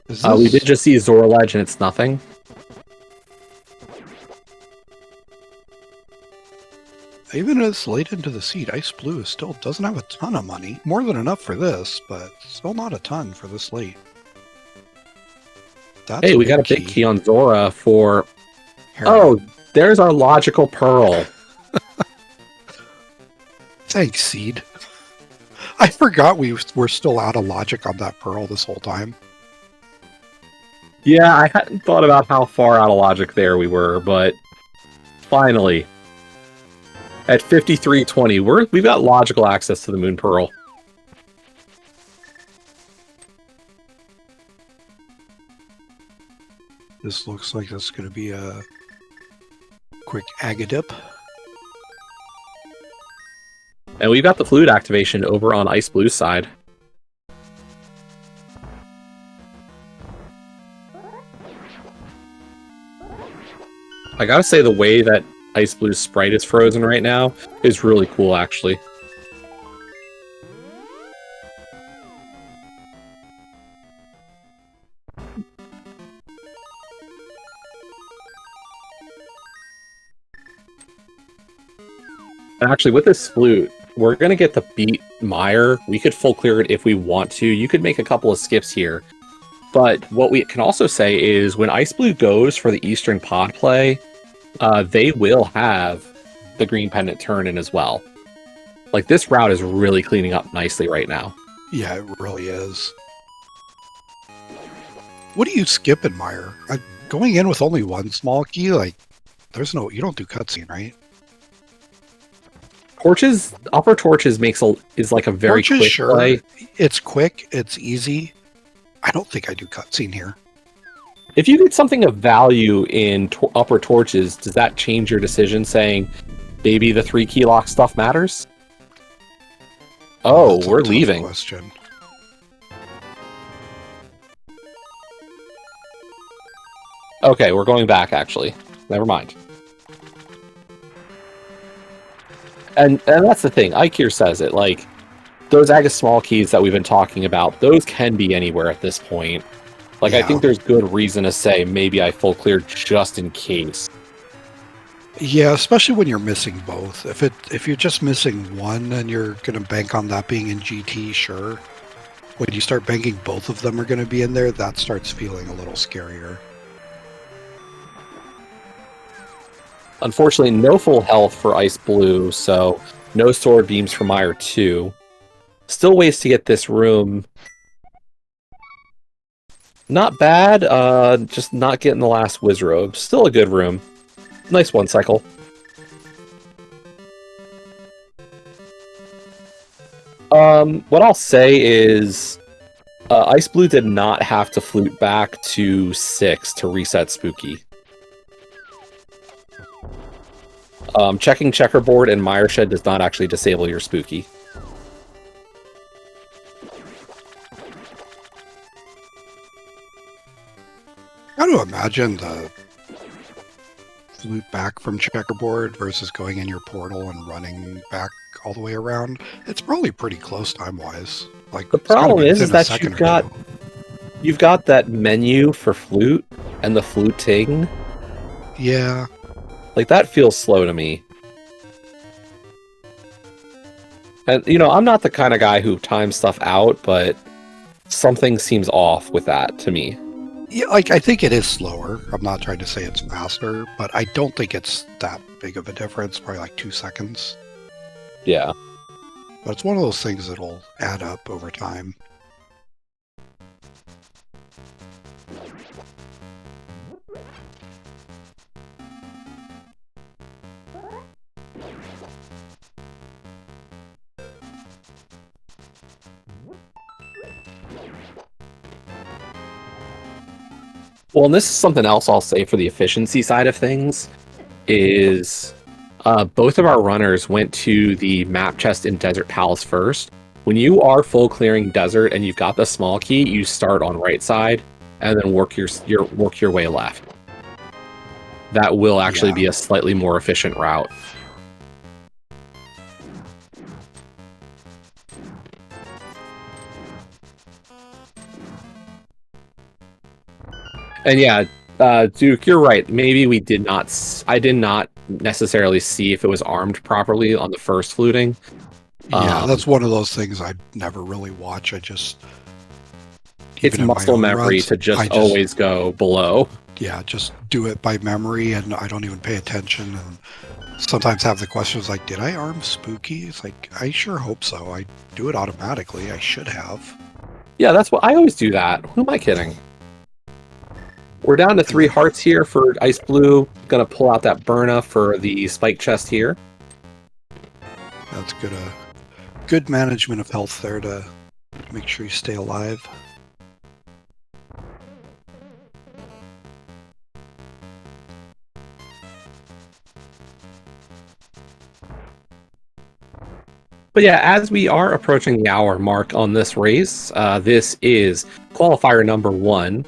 We did just see Zora Ledge and it's nothing. Even as late into the seed, Ice Blue still doesn't have a ton of money. More than enough for this, but still not a ton for this late. That's Hey, we got a big key on Zora for... Oh, there's our logical pearl. Thanks, Seed. I forgot we were still out of logic on that pearl this whole time. Yeah, I hadn't thought about how far out of logic there we were, but finally, at 5320, we've got logical access to the Moon Pearl. This looks like that's going to be a quick Agadip. And we've got the flute activation over on Ice Blue's side. I gotta say, the way that Ice Blue's sprite is frozen right now is really cool, actually. And actually, with this flute, we're going to get to beat Mire. We could full clear it if we want to. You could make a couple of skips here. But what we can also say is when Ice Blue goes for the Eastern pod play, they will have the green pendant turn in as well. Like, this route is really cleaning up nicely right now. Yeah, it really is. What do you skip in Mire? Going in with only one small key, like, you don't do cutscene, right? Torches, upper torches is like a very quick play. It's quick, it's easy. I don't think I do cutscene here. If you get something of value in upper torches, does that change your decision saying, maybe the 3 key lock stuff matters? Oh, we're leaving. Question. Okay, we're going back, actually. Never mind. And that's the thing. Ike here says it, like, those Agus small keys that we've been talking about, those can be anywhere at this point. Like, yeah. I think there's good reason to say maybe I full cleared just in case. Yeah, especially when you're missing both. If you're just missing one and you're going to bank on that being in GT, sure. When you start banking both of them are going to be in there, that starts feeling a little scarier. Unfortunately, no full health for Ice Blue, so no sword beams for Mire 2. Still ways to get this room. Not bad, just not getting the last Wizrobe. Still a good room. Nice one cycle. What I'll say is Ice Blue did not have to flute back to 6 to reset Spooky. Checking Checkerboard and Mire Shed does not actually disable your Spooky. How to imagine the flute back from Checkerboard versus going in your portal and running back all the way around? It's probably pretty close time-wise. Like, the problem is that you've got that menu for flute and the fluting. Yeah. Like, that feels slow to me. And, you know, I'm not the kind of guy who times stuff out, but something seems off with that to me. Yeah, like, I think it is slower. I'm not trying to say it's faster, but I don't think it's that big of a difference. Probably like 2 seconds. Yeah. But it's one of those things that'll add up over time. Well, and this is something else I'll say for the efficiency side of things, is both of our runners went to the map chest in Desert Palace first. When you are full clearing desert and you've got the small key, you start on right side and then work your way left. That will actually be a slightly more efficient route. And yeah, Duke, you're right. Maybe I did not necessarily see if it was armed properly on the first fluting. Yeah, that's one of those things I never really watch. It's muscle memory to just always go below. Yeah, just do it by memory, and I don't even pay attention. And sometimes have the questions like, did I arm Spooky? It's like, I sure hope so. I do it automatically. I should have. Yeah, that's what I always do that. Who am I kidding? We're down to 3 hearts here for Ice Blue. Gonna pull out that Burna for the spike chest here. That's good. Good management of health there to make sure you stay alive. But yeah, as we are approaching the hour mark on this race, this is qualifier number 1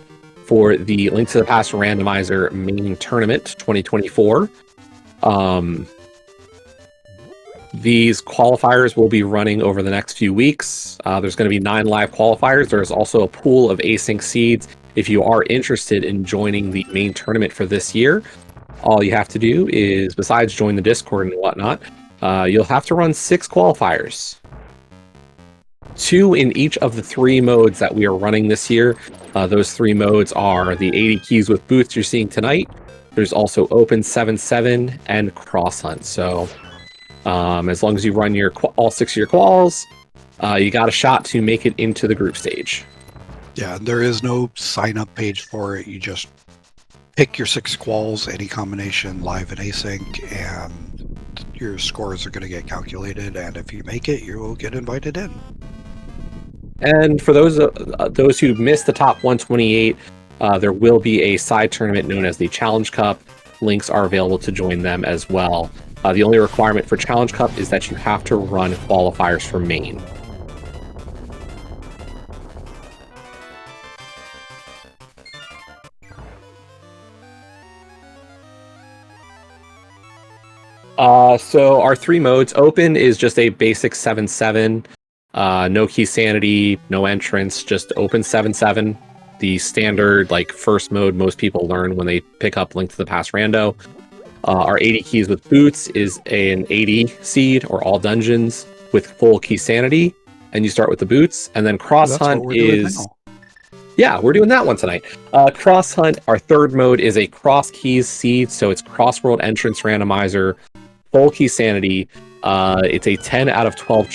for the Link to the Past Randomizer main tournament 2024. These qualifiers will be running over the next few weeks. There's going to be 9 live qualifiers. There's also a pool of async seeds. If you are interested in joining the main tournament for this year, all you have to do is, besides join the Discord and whatnot, you'll have to run 6 qualifiers. 2 in each of the 3 modes that we are running this year. Those 3 modes are the 80 keys with boots you're seeing tonight. There's also Open 7-7 and Cross Hunt. So as long as you run all 6 of your quals, you got a shot to make it into the group stage. Yeah, there is no sign-up page for it. You just pick your 6 quals, any combination, live and async, and your scores are going to get calculated. And if you make it, you will get invited in. And for those who missed the top 128, there will be a side tournament known as the Challenge Cup. Links are available to join them as well. The only requirement for Challenge Cup is that you have to run qualifiers for main. So our 3 modes, Open is just a basic 7-7. No key sanity, no entrance, just Open 7-7. The standard first mode most people learn when they pick up Link to the Past Rando. Our 80 keys with boots is an 80 seed or all dungeons with full key sanity, and you start with the boots. And then Cross Hunt is... Yeah, we're doing that one tonight. Cross Hunt, our 3rd mode, is a cross keys seed, so it's cross world entrance randomizer, full key sanity. It's a 10 out of 12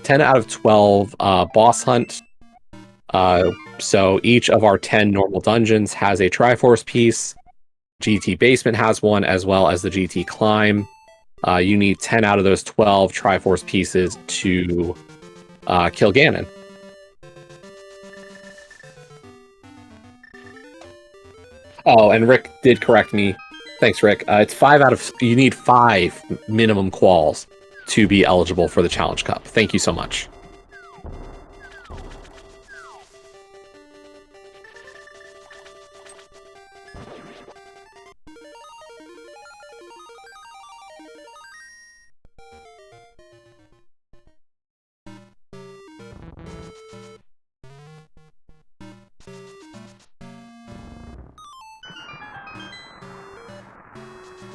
10 out of 12 boss hunt. So each of our 10 normal dungeons has a Triforce piece. GT Basement has one, as well as the GT Climb. You need 10 out of those 12 Triforce pieces to kill Ganon. Oh, and Rick did correct me. Thanks, Rick. It's 5 out of... You need 5 minimum quals to be eligible for the Challenge Cup. Thank you so much.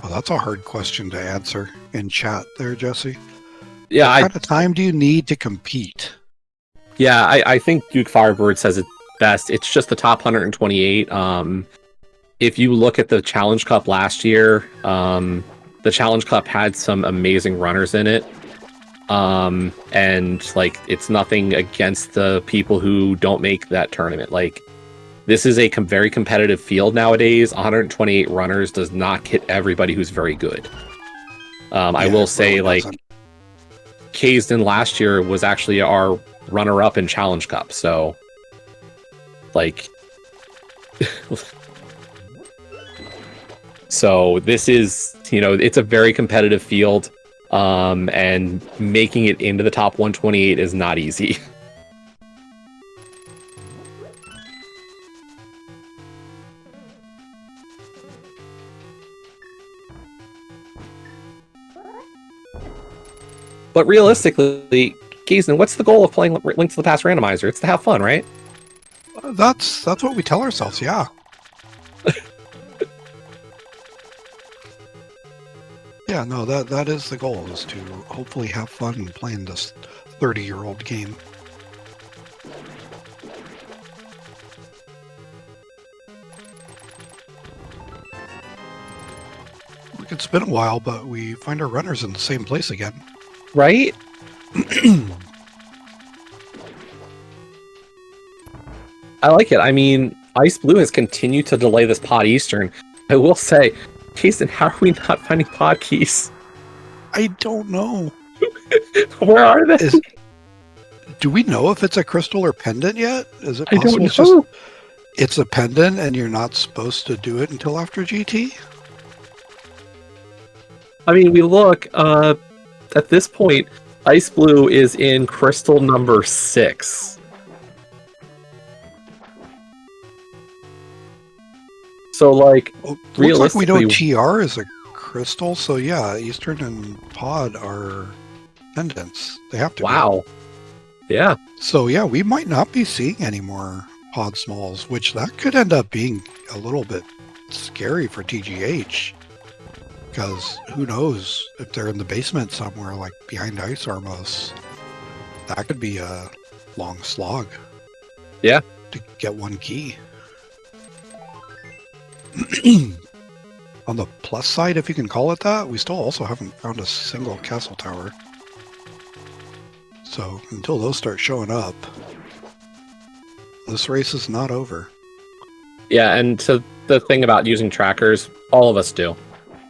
Well, that's a hard question to answer in chat there, Jesse. Yeah, what kind of time do you need to compete? Yeah, I think Duke Firebird says it best. It's just the top 128. If you look at the Challenge Cup last year, the Challenge Cup had some amazing runners in it. And it's nothing against the people who don't make that tournament. This is a very competitive field nowadays. 128 runners does not get everybody who's very good. I will say, Kaysden last year was actually our runner-up in Challenge Cup, so so this is, it's a very competitive field, and making it into the top 128 is not easy. But realistically, Kaysden, what's the goal of playing Link to the Past Randomizer? It's to have fun, right? That's what we tell ourselves, yeah. Yeah, no, that is the goal, is to hopefully have fun playing this 30-year-old game. It's been a while, but we find our runners in the same place again. Right? I like it. I mean, Ice Blue has continued to delay this Pod Eastern. I will say, Jason, how are we not finding pod keys? I don't know. Where are they? Do we know if it's a crystal or pendant yet? Is it I don't possible know. it's a pendant and you're not supposed to do it until after GT? I mean, we look, at this point, Ice Blue is in crystal number 6. So, like, Well, looks like we know realistically, TR is a crystal, so yeah, Eastern and Pod are pendants. They have to be. wow. Yeah. So yeah, we might not be seeing any more Pod Smalls, which that could end up being a little bit scary for TGH. Because who knows if they're in the basement somewhere, like behind Ice Armos. That could be a long slog. Yeah. To get one key. On the plus side, if you can call it that, we still also haven't found a single castle tower. So until those start showing up, this race is not over. Yeah, and to the thing about using trackers, all of us do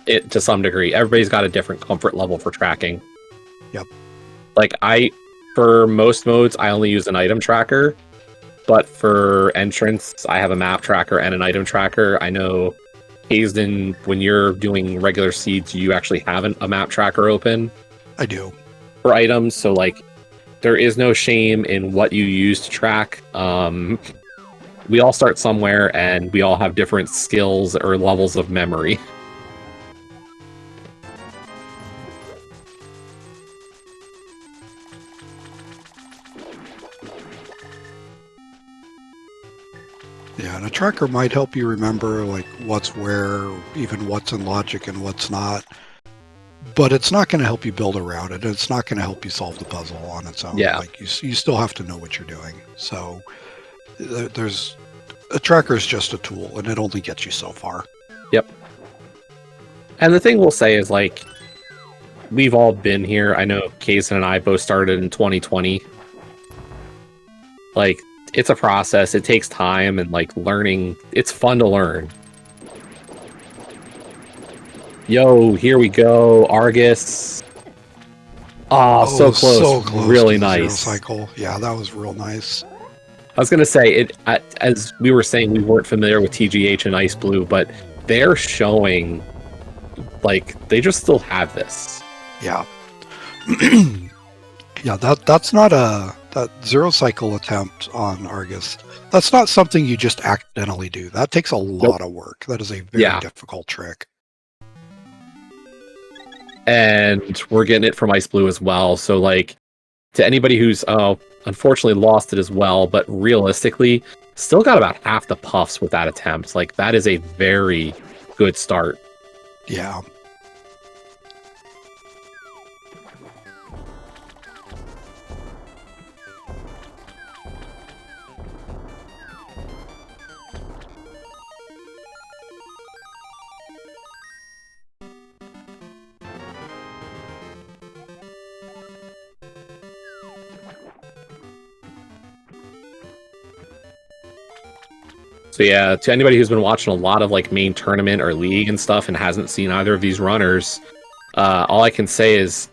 it to some degree. Everybody's got a different comfort level for tracking. Yep. Like for most modes, I only use an item tracker, but for entrance, I have a map tracker and an item tracker. I know, Hazen, when you're doing regular seeds, you actually have a map tracker open. I do. For items, so like, there is no shame in what you use to track. We all start somewhere, and we all have different skills or levels of memory. Yeah, and a tracker might help you remember like what's where, even what's in logic and what's not. But it's not going to help you build around it. It's not going to help you solve the puzzle on its own. Yeah. Like you still have to know what you're doing. So there's a tracker is just a tool, and it only gets you so far. Yep. And the thing we'll say is, like, we've all been here. I know Kaysen and I both started in 2020. Like, it's a process. It takes time, and like learning. It's fun to learn. Yo, here we go, Argus. Oh, so close. So close. Really to the nice. Zero cycle. Yeah, that was real nice. I was gonna say as we were saying, we weren't familiar with TGH and Ice Blue, but they're showing like they just still have this. Yeah. Yeah, that's not that zero cycle attempt on Argus. That's not something you just accidentally do. That takes a lot of work. That is a very difficult trick. And we're getting it from Ice Blue as well. So like, to anybody who's unfortunately lost it as well, but realistically still got about half the puffs with that attempt. Like, that is a very good start. Yeah. So yeah, to anybody who's been watching a lot of like main tournament or league and stuff and hasn't seen either of these runners, all I can say is,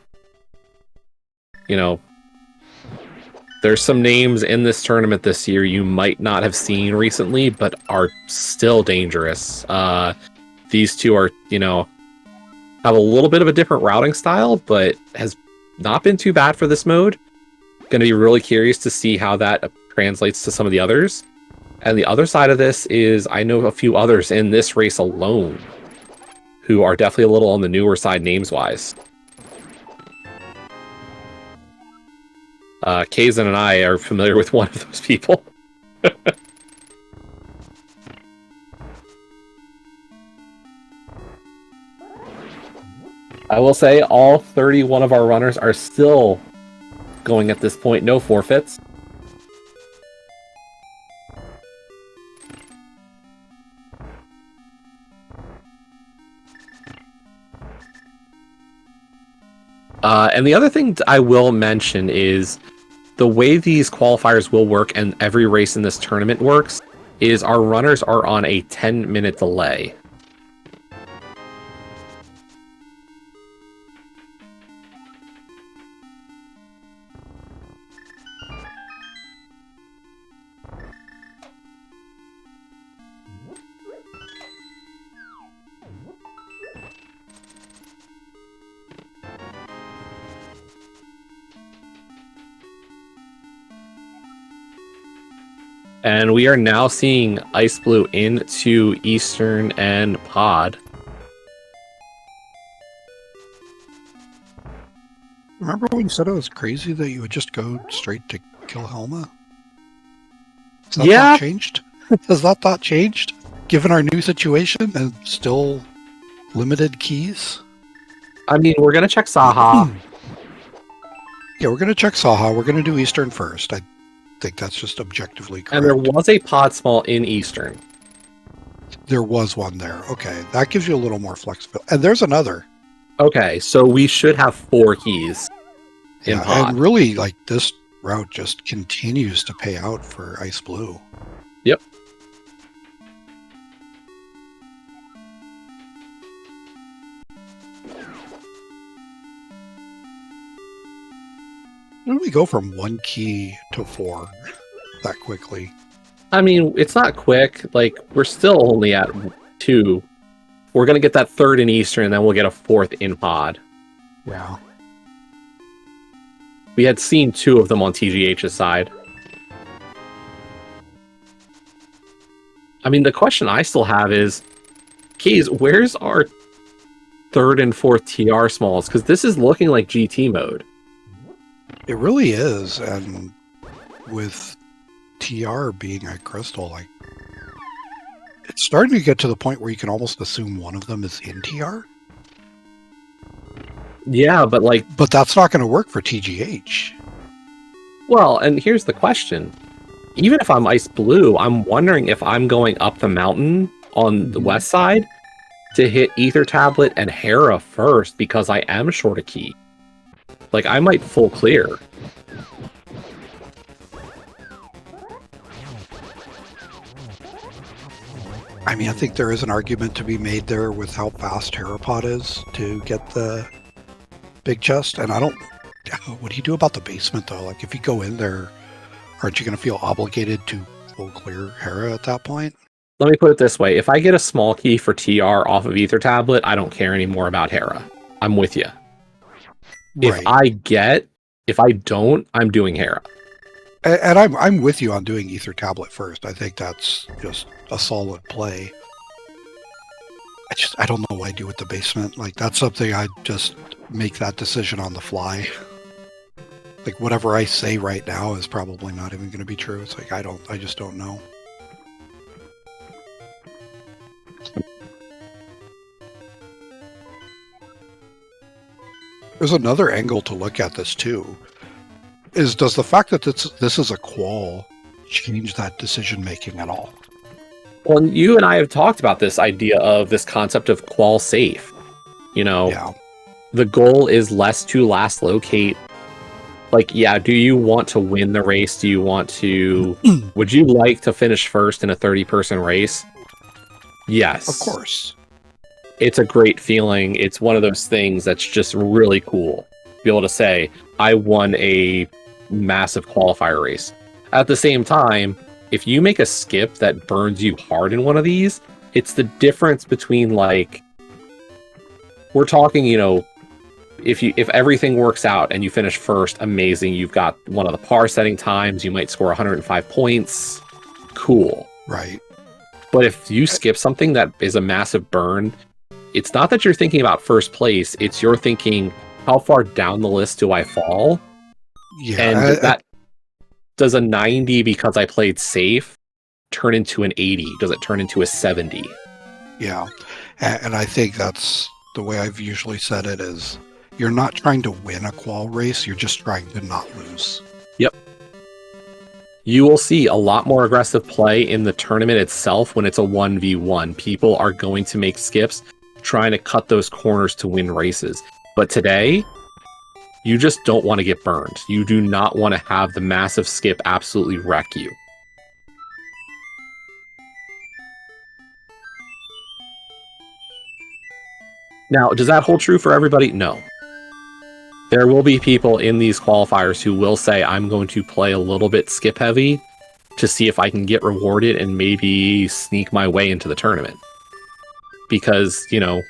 you know, there's some names in this tournament this year you might not have seen recently, but are still dangerous. These two are, you know, have a little bit of a different routing style, but has not been too bad for this mode. Going to be really curious to see how that translates to some of the others. And the other side of this is I know a few others in this race alone who are definitely a little on the newer side names-wise. Kaysen and I are familiar with one of those people. I will say all 31 of our runners are still going at this point. No forfeits. And the other thing I will mention is the way these qualifiers will work and every race in this tournament works is our runners are on a 10-minute delay. And we are now seeing Ice Blue into Eastern and Pod. Remember when you said it was crazy that you would just go straight to kill Helma? Has that thought changed? Has that thought changed? Given our new situation and still limited keys? I mean, we're going to check Saha. Yeah, we're going to check Saha. We're going to do Eastern first. I think that's just objectively correct. And there was a pod small in Eastern. There was one there. Okay, that gives you a little more flexibility. And there's another. Okay, so we should have 4 keys in pod. And really, like, this route just continues to pay out for Ice Blue. Yep. When do we go from 1 key to 4 that quickly? I mean, it's not quick. Like, we're still only at 2. We're going to get that 3rd in Eastern, and then we'll get a 4th in Pod. Yeah. We had seen 2 of them on TGH's side. I mean, the question I still have is, Keys, where's our 3rd and 4th TR smalls? Because this is looking like GT mode. It really is, and with TR being a crystal, like, it's starting to get to the point where you can almost assume one of them is in TR. Yeah, but like... But that's not going to work for TGH. Well, and here's the question. Even if I'm Ice Blue, I'm wondering if I'm going up the mountain on the west side to hit Ether Tablet and Hera first, because I am short a key. Like, I might full clear. I mean, I think there is an argument to be made there with how fast Herapod is to get the big chest. And I don't... What do you do about the basement, though? Like, if you go in there, aren't you going to feel obligated to full clear Hera at that point? Let me put it this way. If I get a small key for TR off of Ether Tablet, I don't care anymore about Hera. I'm with you. Right. If I don't, I'm doing Hera. And I'm with you on doing Ether Tablet first. I think that's just a solid play. I don't know what I do with the basement. Like, that's something I just make that decision on the fly. Like, whatever I say right now is probably not even going to be true. It's like, I just don't know. There's another angle to look at this too. Does the fact that this is a qual change that decision making at all? Well, you and I have talked about this idea of this concept of qual safe. You know, the goal is less to last locate. Like, yeah, do you want to win the race? Do you want to... Would you like to finish first in a 30-person race? Yes. Of course. It's a great feeling. It's one of those things that's just really cool. To be able to say, I won a massive qualifier race. At the same time, if you make a skip that burns you hard in one of these, it's the difference between, like... We're talking, you know, if everything works out and you finish first, amazing. You've got one of the par setting times. You might score 105 points. Cool. Right. But if you skip something that is a massive burn... It's not that you're thinking about first place, it's you're thinking, how far down the list do I fall? Yeah. And that does a 90 because I played safe turn into an 80? Does it turn into a 70? Yeah. And I think that's the way I've usually said it is, you're not trying to win a qual race, you're just trying to not lose. Yep. You will see a lot more aggressive play in the tournament itself when it's a 1v1. People are going to make skips, trying to cut those corners to win races. But today, you just don't want to get burned. You do not want to have the massive skip absolutely wreck you. Now, does that hold true for everybody? No. There will be people in these qualifiers who will say, I'm going to play a little bit skip heavy to see if I can get rewarded and maybe sneak my way into the tournament. Because, you know,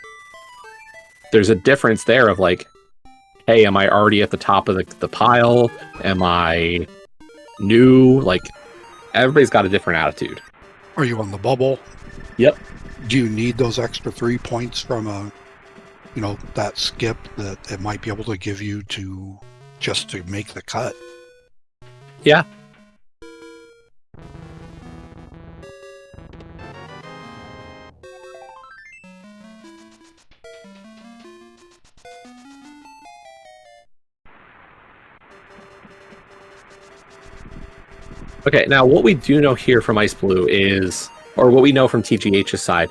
there's a difference there of like, hey, am I already at the top of the pile? Am I new? Like, everybody's got a different attitude. Are you on the bubble? Yep. Do you need those extra 3 points from a, you know, that skip that it might be able to give you to just to make the cut? Yeah. Okay, now what we do know here from Ice Blue is, or what we know from TGH's side,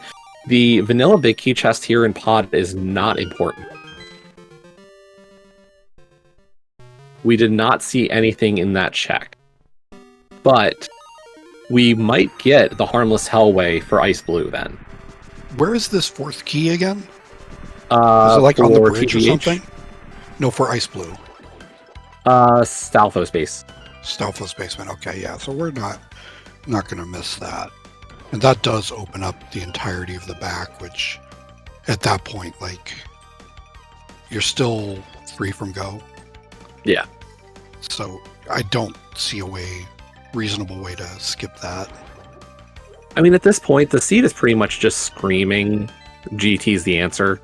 the vanilla big key chest here in Pod is not important. We did not see anything in that check. But we might get the Harmless Hellway for Ice Blue then. Where is this 4th key again? Is It like on the bridge or something? No, for Ice Blue. Stalfos base. Stalfos basement. Okay, yeah. So we're not going to miss that. And that does open up the entirety of the back, which at that point, like, you're still free from go. Yeah. So I don't see a reasonable way to skip that. I mean, at this point, the seed is pretty much just screaming GT's the answer.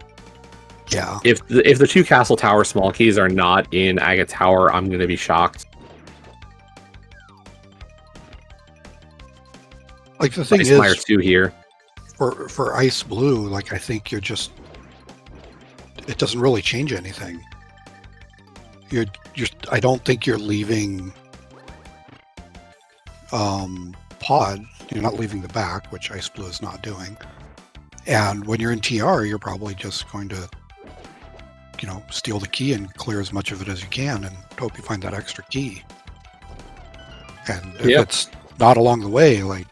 Yeah. If the 2 Castle Tower small keys are not in Agate Tower, I'm going to be shocked. Like, the thing is, 2 here. For Ice Blue, like, I think you're just, it doesn't really change anything. I don't think you're leaving Pod. You're not leaving the back, which Ice Blue is not doing. And when you're in TR, you're probably just going to, you know, steal the key and clear as much of it as you can and hope you find that extra key. And if it's not along the way, like,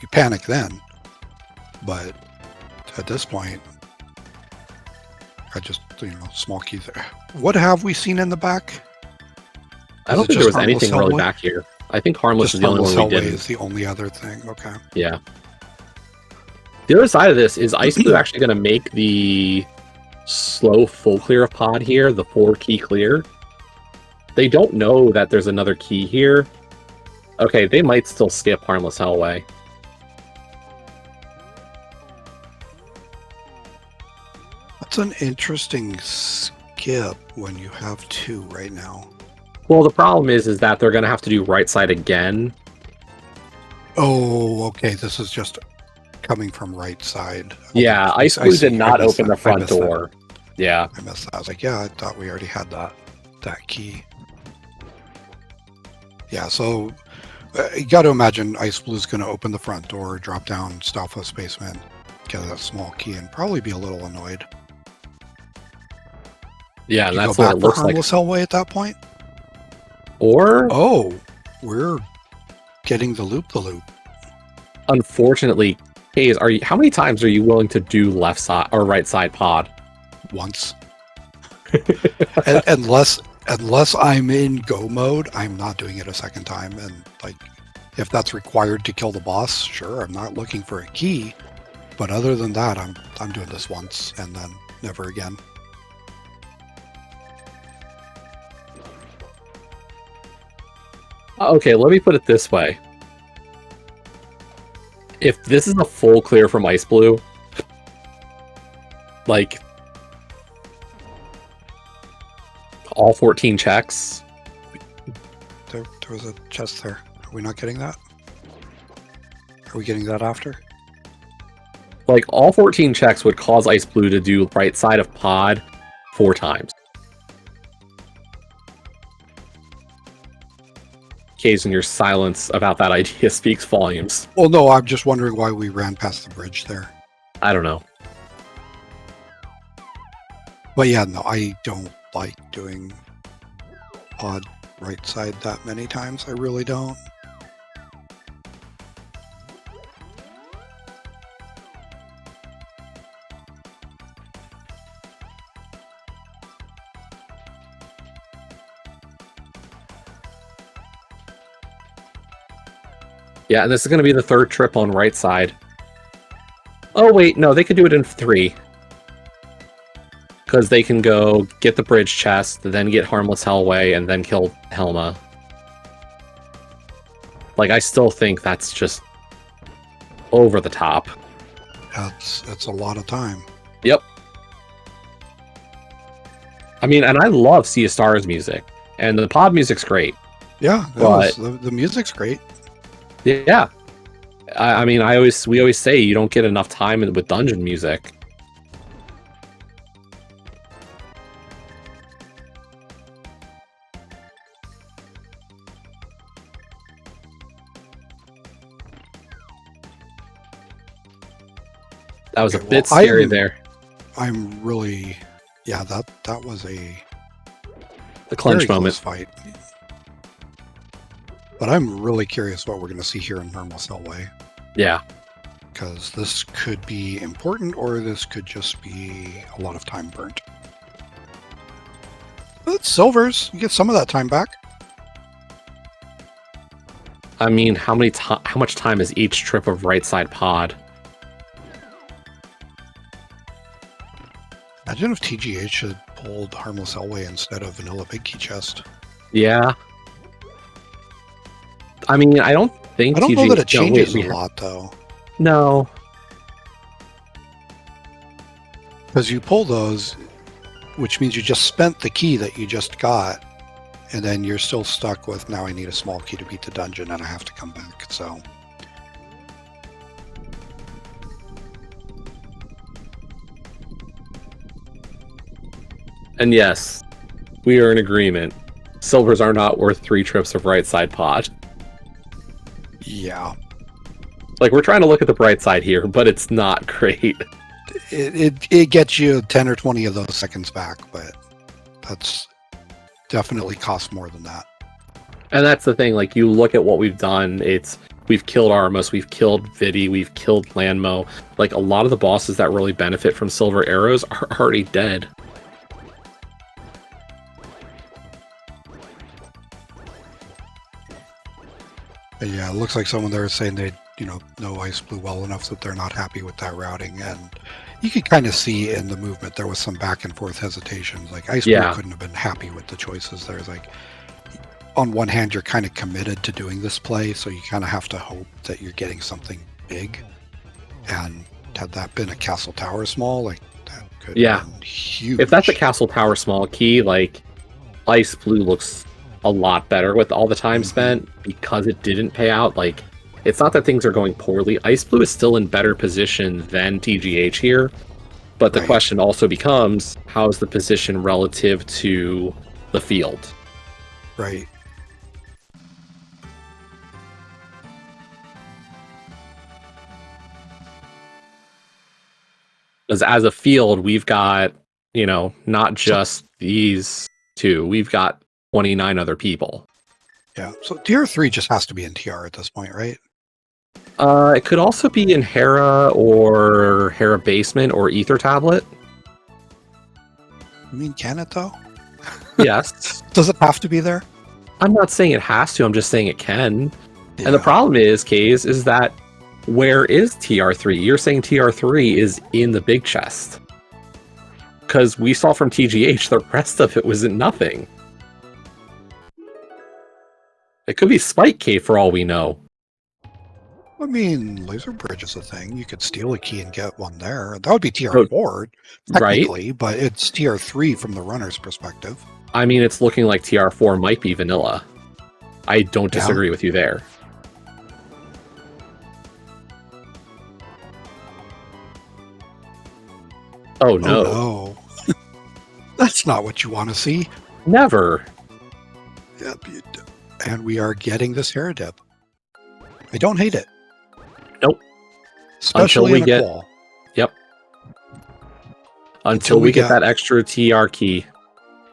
you panic then. But at this point, I just, you know, small key there. What have we seen in the back? I don't think there was anything really back here. I think Harmless is the only one we did. Is the only other thing. Okay. Yeah. The other side of this is Ice Blue actually going to make the slow full clear of Pod here, the 4 key clear. They don't know that there's another key here. Okay, they might still skip Harmless Hellway. That's an interesting skip when you have 2 right now. Well, the problem is that they're going to have to do right side again. Oh, okay. This is just coming from right side. Okay. Yeah, Ice Blue did not open the front door. Yeah. I missed that. I was like, yeah, I thought we already had that key. Yeah, so you got to imagine Ice Blue's going to open the front door, drop down Stalfos basement, get that small key, and probably be a little annoyed. Yeah, and that's what it looks like. Harmless Hellway at that point? Or we're getting the loop. Unfortunately, Hayes, how many times are you willing to do left side or right side Pod? Once. Unless I'm in go mode, I'm not doing it a second time. And like, if that's required to kill the boss, sure, I'm not looking for a key. But other than that, I'm doing this once and then never again. Okay, let me put it this way. If this is a full clear from Ice Blue, like, all 14 checks. There was a chest there. Are we not getting that? Are we getting that after? Like, all 14 checks would cause Ice Blue to do right side of Pod 4 times. And your silence about that idea speaks volumes. Well, no, I'm just wondering why we ran past the bridge there. I don't know. But yeah, no, I don't like doing Pod right side that many times. I really don't. Yeah, and this is going to be the third trip on right side. Oh, wait, no, they could do it in 3. Because they can go get the bridge chest, then get Harmless Hellway, and then kill Helma. Like, I still think that's just over the top. That's a lot of time. Yep. I mean, and I love Sea of Stars music, and the pod music's great. Yeah, but the music's great. Yeah, I mean, we always say you don't get enough time with dungeon music. That was a bit scary there. I'm really, yeah. That was the clinch moment fight. But I'm really curious what we're going to see here in Harmless Hellway. Yeah, because this could be important, or this could just be a lot of time burnt. But it's silvers. You get some of that time back. I mean, how much time is each trip of right side pod? Imagine if TGH had pulled Harmless Hellway instead of Vanilla Big Key Chest. Yeah. I mean, I don't know that it changes a lot, though. No. Because you pull those, which means you just spent the key that you just got, and then you're still stuck with, now I need a small key to beat the dungeon, and I have to come back, so... And yes, we are in agreement. Silvers are not worth 3 trips of right side pod. Yeah. Like, we're trying to look at the bright side here, but it's not great. It gets you 10 or 20 of those seconds back, but that's definitely costs more than that. And that's the thing, like, you look at what we've done, we've killed Armos, we've killed Vidi, we've killed Landmo. Like, a lot of the bosses that really benefit from silver arrows are already dead. Yeah, it looks like someone there is saying they, know Ice Blue well enough that they're not happy with that routing, and you could kind of see in the movement there was some back and forth hesitations. Like Ice Blue couldn't have been happy with the choices. There's like, on one hand, you're kind of committed to doing this play, so you kind of have to hope that you're getting something big. And had that been a Castle Tower small, like that could have been huge. If that's a Castle Tower small key, like Ice Blue looks a lot better with all the time spent because it didn't pay out. Like, it's not that things are going poorly. Ice Blue is still in better position than TGH here, but the question also becomes, how's the position relative to the field? Right. Because as a field, we've got, not just these two, we've got 29 other people. Yeah, so tier 3 just has to be in TR at this point, right? It could also be in Hera or Hera Basement or Ether Tablet. You mean, can it though? Yes. Does it have to be there? I'm not saying it has to, I'm just saying it can. Yeah. And the problem is, Kaze, is that where is TR3? You're saying TR3 is in the big chest. Because we saw from TGH, the rest of it was in nothing. It could be Spike Cave for all we know. I mean, Laser Bridge is a thing. You could steal a key and get one there. That would be TR4, technically, but it's TR3 from the runner's perspective. I mean, it's looking like TR4 might be vanilla. I don't disagree with you there. Oh no. Oh, no. That's not what you want to see. Never. Yep. And we are getting this hair dip. I don't hate it. Nope. Especially in a qual. Yep. Until we get that extra TR key.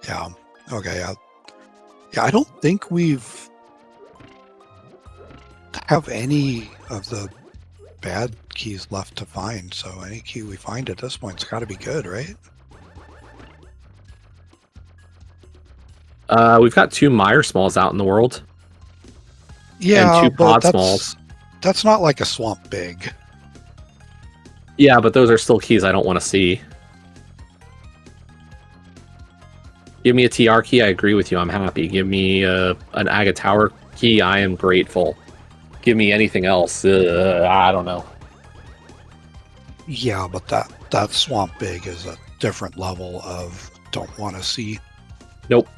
Yeah. Okay. Yeah, I don't think we've have any of the bad keys left to find. So any key we find at this point, it's got to be good, right? We've got 2 Meyer Smalls out in the world. Yeah, and 2 Pod Smalls. that's not like a swamp big. Yeah, but those are still keys I don't want to see. Give me a TR key, I agree with you, I'm happy. Give me an Aga Tower key, I am grateful. Give me anything else, I don't know. Yeah, but that swamp big is a different level of don't want to see. Nope.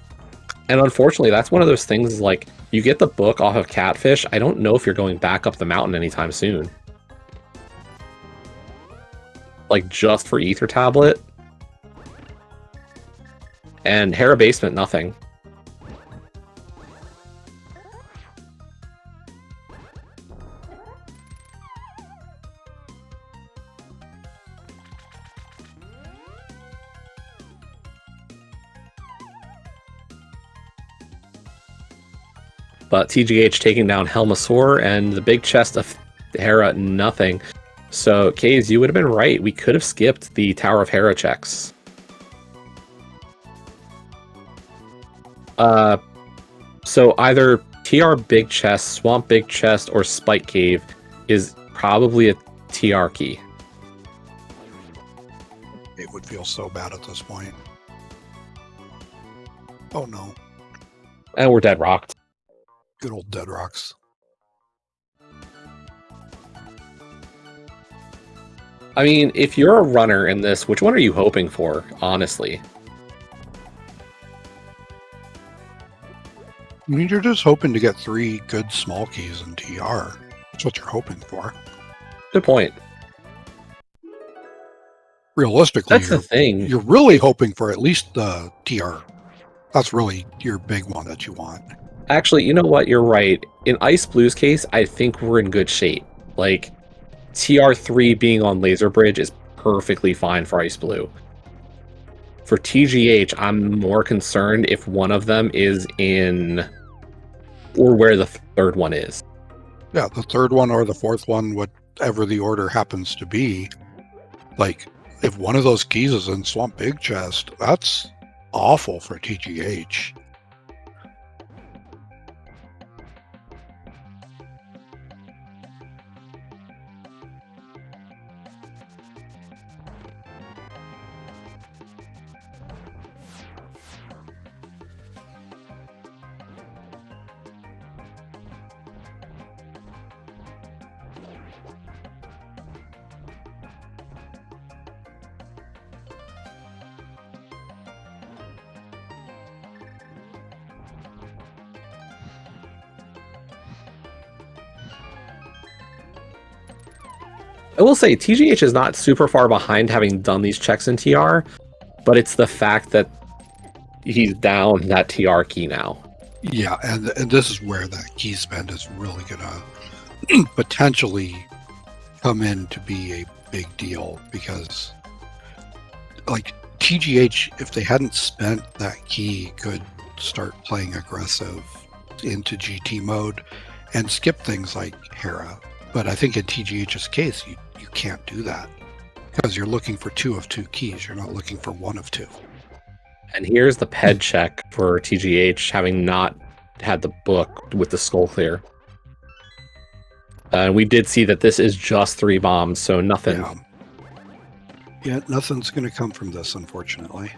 And unfortunately, that's one of those things, like, you get the book off of Catfish, I don't know if you're going back up the mountain anytime soon. Like, just for Ether Tablet. And Hera Basement, nothing. But TGH taking down Helmasaur and the big chest of Hera, nothing. So, Kaze, you would have been right. We could have skipped the Tower of Hera checks. So either TR Big Chest, Swamp Big Chest, or Spike Cave is probably a TR key. It would feel so bad at this point. Oh no. And we're dead rocked. Good old Dead Rocks. I mean, if you're a runner in this, which one are you hoping for, honestly? I mean, you're just hoping to get 3 good small keys in TR. That's what you're hoping for. Good point. Realistically, That's the thing. You're really hoping for at least the TR. That's really your big one that you want. Actually, you know what? You're right. In Ice Blue's case, I think we're in good shape. Like, TR3 being on Laser Bridge is perfectly fine for Ice Blue. For TGH, I'm more concerned if one of them is in, or where the third one is. Yeah, the third one or the fourth one, whatever the order happens to be. Like, if one of those keys is in Swamp Big Chest, that's awful for TGH. I will say, TGH is not super far behind having done these checks in TR, but it's the fact that he's down that TR key now. Yeah, and this is where that key spend is really going to potentially come in to be a big deal, because, like, TGH, if they hadn't spent that key, could start playing aggressive into GT mode and skip things like Hera. But I think in TGH's case, you can't do that because you're looking for 2 of 2 keys. You're not looking for 1 of 2. And here's the PED check for TGH, having not had the book with the skull clear. We did see that this is just 3 bombs, so nothing. Yeah, nothing's going to come from this, unfortunately.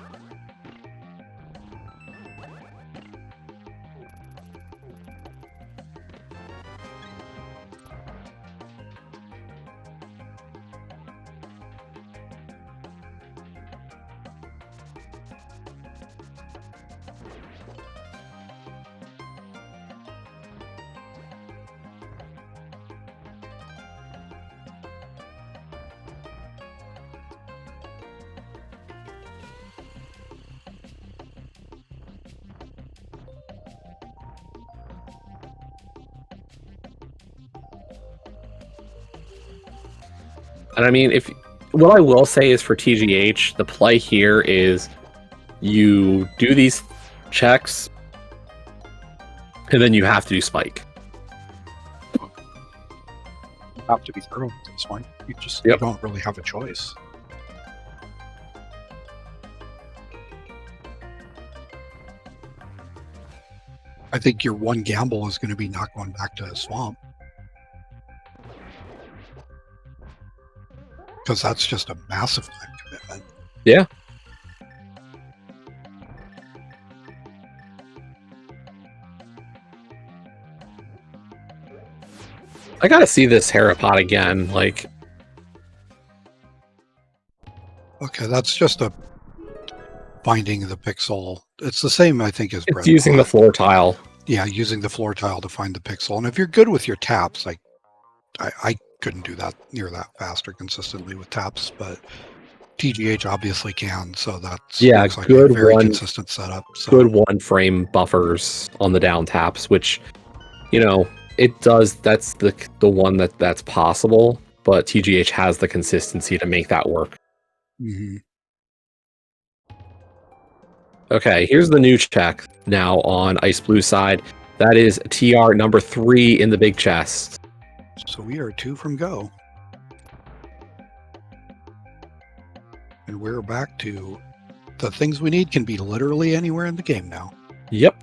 And I mean, what I will say is for TGH, the play here is you do these checks, and then you have to do Spike. You have to be thorough at this point. You just Yep. don't really have a choice. I think your one gamble is going to be not going back to a swamp. because that's just a massive time commitment. Yeah. I gotta see this Herapod again. Like, okay, that's just a finding the pixel. It's the same, I think, as it's using the floor tile. Yeah, using the floor tile to find the pixel. And if you're good with your taps, like I couldn't do that near that fast or consistently with taps, but TGH obviously can. So that's looks like a very consistent setup. So. Good 1 frame buffers on the down taps, which, you know, it does. That's the one that's possible, but TGH has the consistency to make that work. Mm-hmm. Okay, here's the new check now on Ice Blue side. That is TR number 3 in the big chest. So we are 2 from go. And we're back to the things we need can be literally anywhere in the game now. Yep.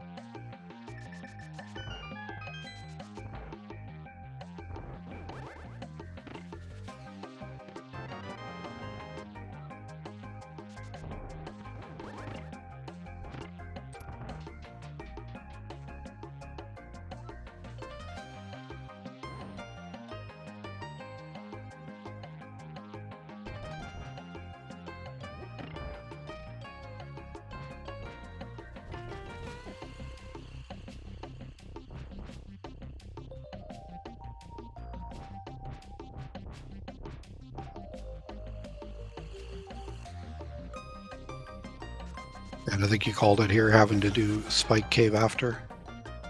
And I think you called it here, having to do Spike Cave after.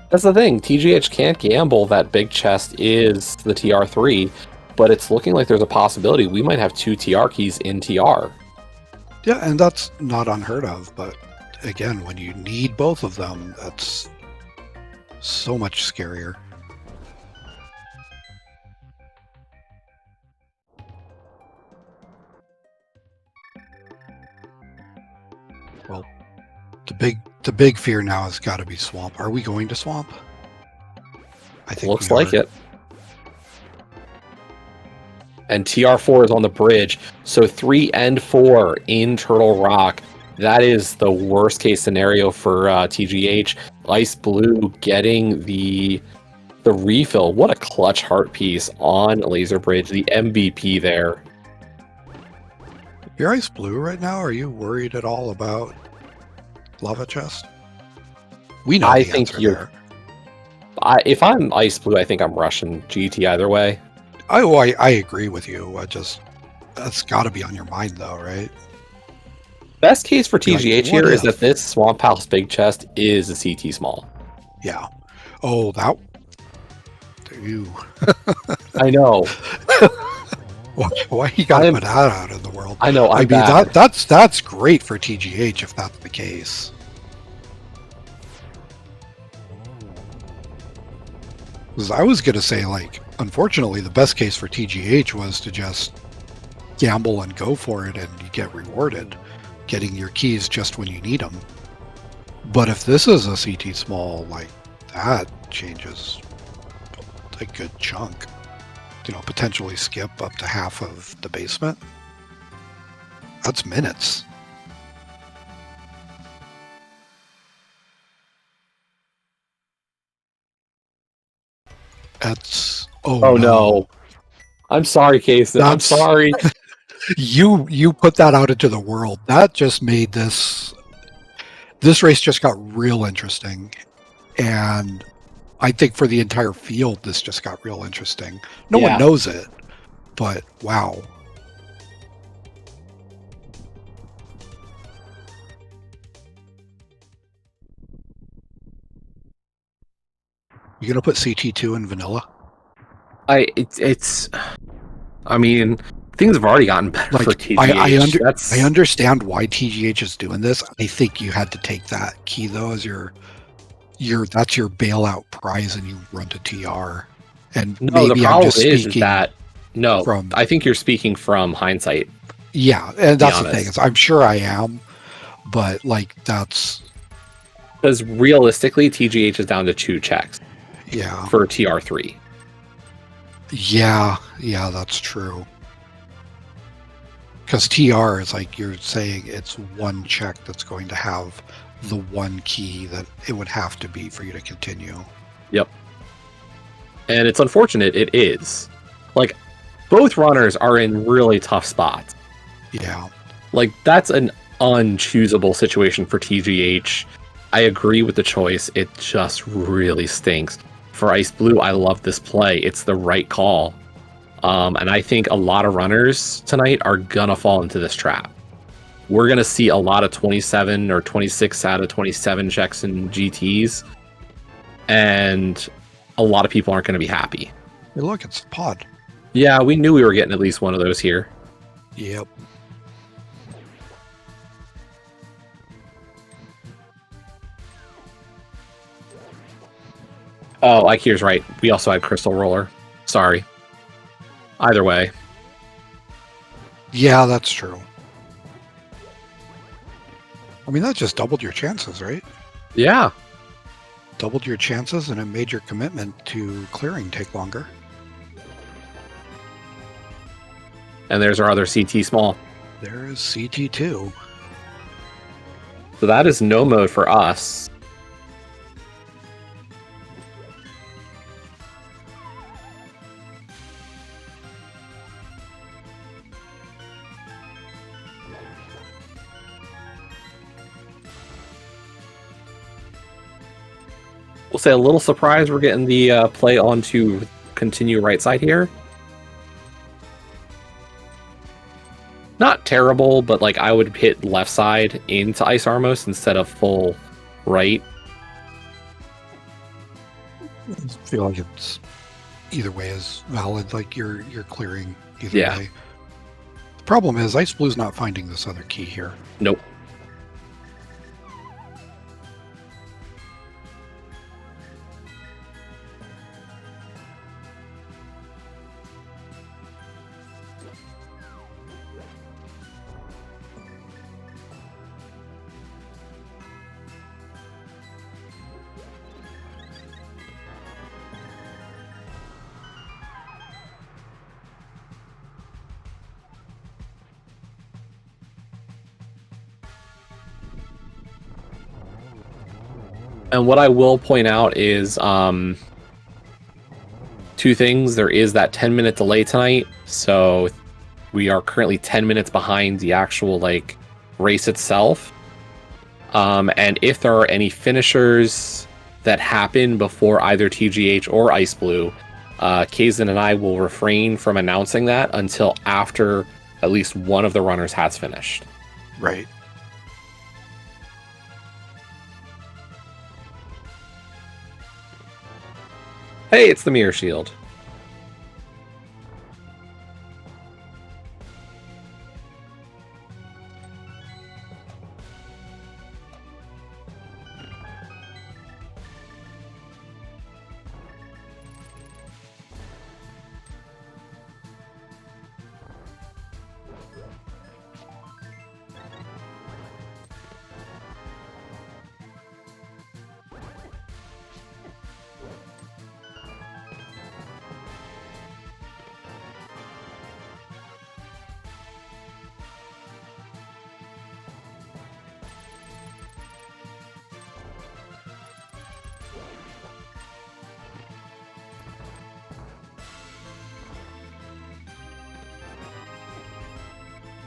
That's the thing. TGH can't gamble that big chest is the TR3, but it's looking like there's a possibility we might have 2 TR keys in TR. Yeah, and that's not unheard of, but again, when you need both of them, that's so much scarier. Well, the big fear now has got to be Swamp. Are we going to Swamp? I think looks like it. And TR4 is on the bridge, so 3 and 4 in Turtle Rock. That is the worst case scenario for TGH. Ice Blue getting the refill. What a clutch heart piece on Laser Bridge. The MVP there. You're Ice Blue right now. Are you worried at all about Lava Chest? We know I the think answer you're. there. If I'm Ice Blue, I think I'm rushing GT either way. I agree with you. That's got to be on your mind though, right? Best case for TGH here is if? that this Swamp House big chest is a CT small. Yeah. Oh, that. You. I know. Why you got to put that out in the world? I know. I mean, that's great for TGH if that's the case. Because I was going to say, like, unfortunately, the best case for TGH was to just gamble and go for it and you get rewarded, getting your keys just when you need them. But if this is a CT small, like, that changes a good chunk. You know, potentially skip up to half of the basement. That's minutes. That's oh no. I'm sorry, Kason. I'm sorry. You put that out into the world. That just made this race just got real interesting. And I think for the entire field, this just got real interesting. No one knows it, but wow. You gonna put CT2 in vanilla? I mean, things have already gotten better for TGH. I understand why TGH is doing this. I think you had to take that key though as that's your bailout prize, and you run to TR. And no, maybe the problem I'm just is that I think you're speaking from hindsight. Yeah, and that's the thing. I'm sure I am, but like that's because realistically, TGH is down to 2 checks. Yeah. For TR3. Yeah, that's true. Because TR is like you're saying it's one check that's going to have the one key that it would have to be for you to continue. Yep. And it's unfortunate, it is. Like, both runners are in really tough spots. Yeah. Like, that's an unchoosable situation for TGH. I agree with the choice. It just really stinks. For Ice Blue, I love this play. It's the right call. And I think a lot of runners tonight are gonna fall into this trap. We're gonna see a lot of 27 or 26 out of 27 checks in GTs. And a lot of people aren't gonna be happy. Hey, look, it's pod. Yeah, we knew we were getting at least one of those here. Yep. Oh, Ikir's right. We also had Crystal Roller. Sorry. Either way. Yeah, that's true. I mean, that just doubled your chances, right? Yeah. Doubled your chances, and it made your commitment to clearing take longer. And there's our other CT small. There is CT2. So that is no mode for us. We'll say a little surprised we're getting the play on to continue right side here. Not terrible, but like I would hit left side into Ice Armos instead of full right. I feel like it's either way is valid. Like you're clearing either Yeah. way. The problem is Ice Blue's not finding this other key here. Nope. And what I will point out is two things. There is that 10-minute delay tonight, so we are currently 10 minutes behind the actual like race itself. And if there are any finishers that happen before either TGH or Ice Blue, Kazan and I will refrain from announcing that until after at least one of the runners has finished. Right. Hey, it's the Mirror Shield.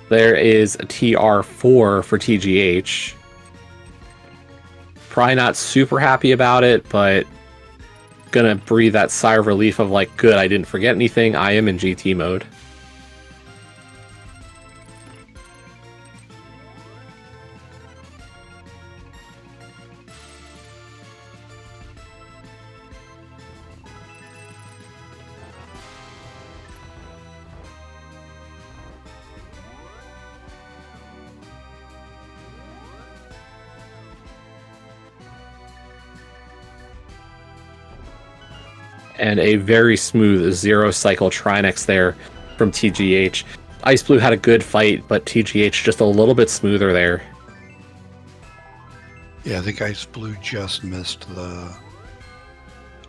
There is a TR4 for TGH. Probably not super happy about it, but gonna breathe that sigh of relief of like, good, I didn't forget anything. I am in GT mode. And a very smooth 0-cycle Trinex there from TGH. Ice Blue had a good fight, but TGH just a little bit smoother there. Yeah, I think Ice Blue just missed the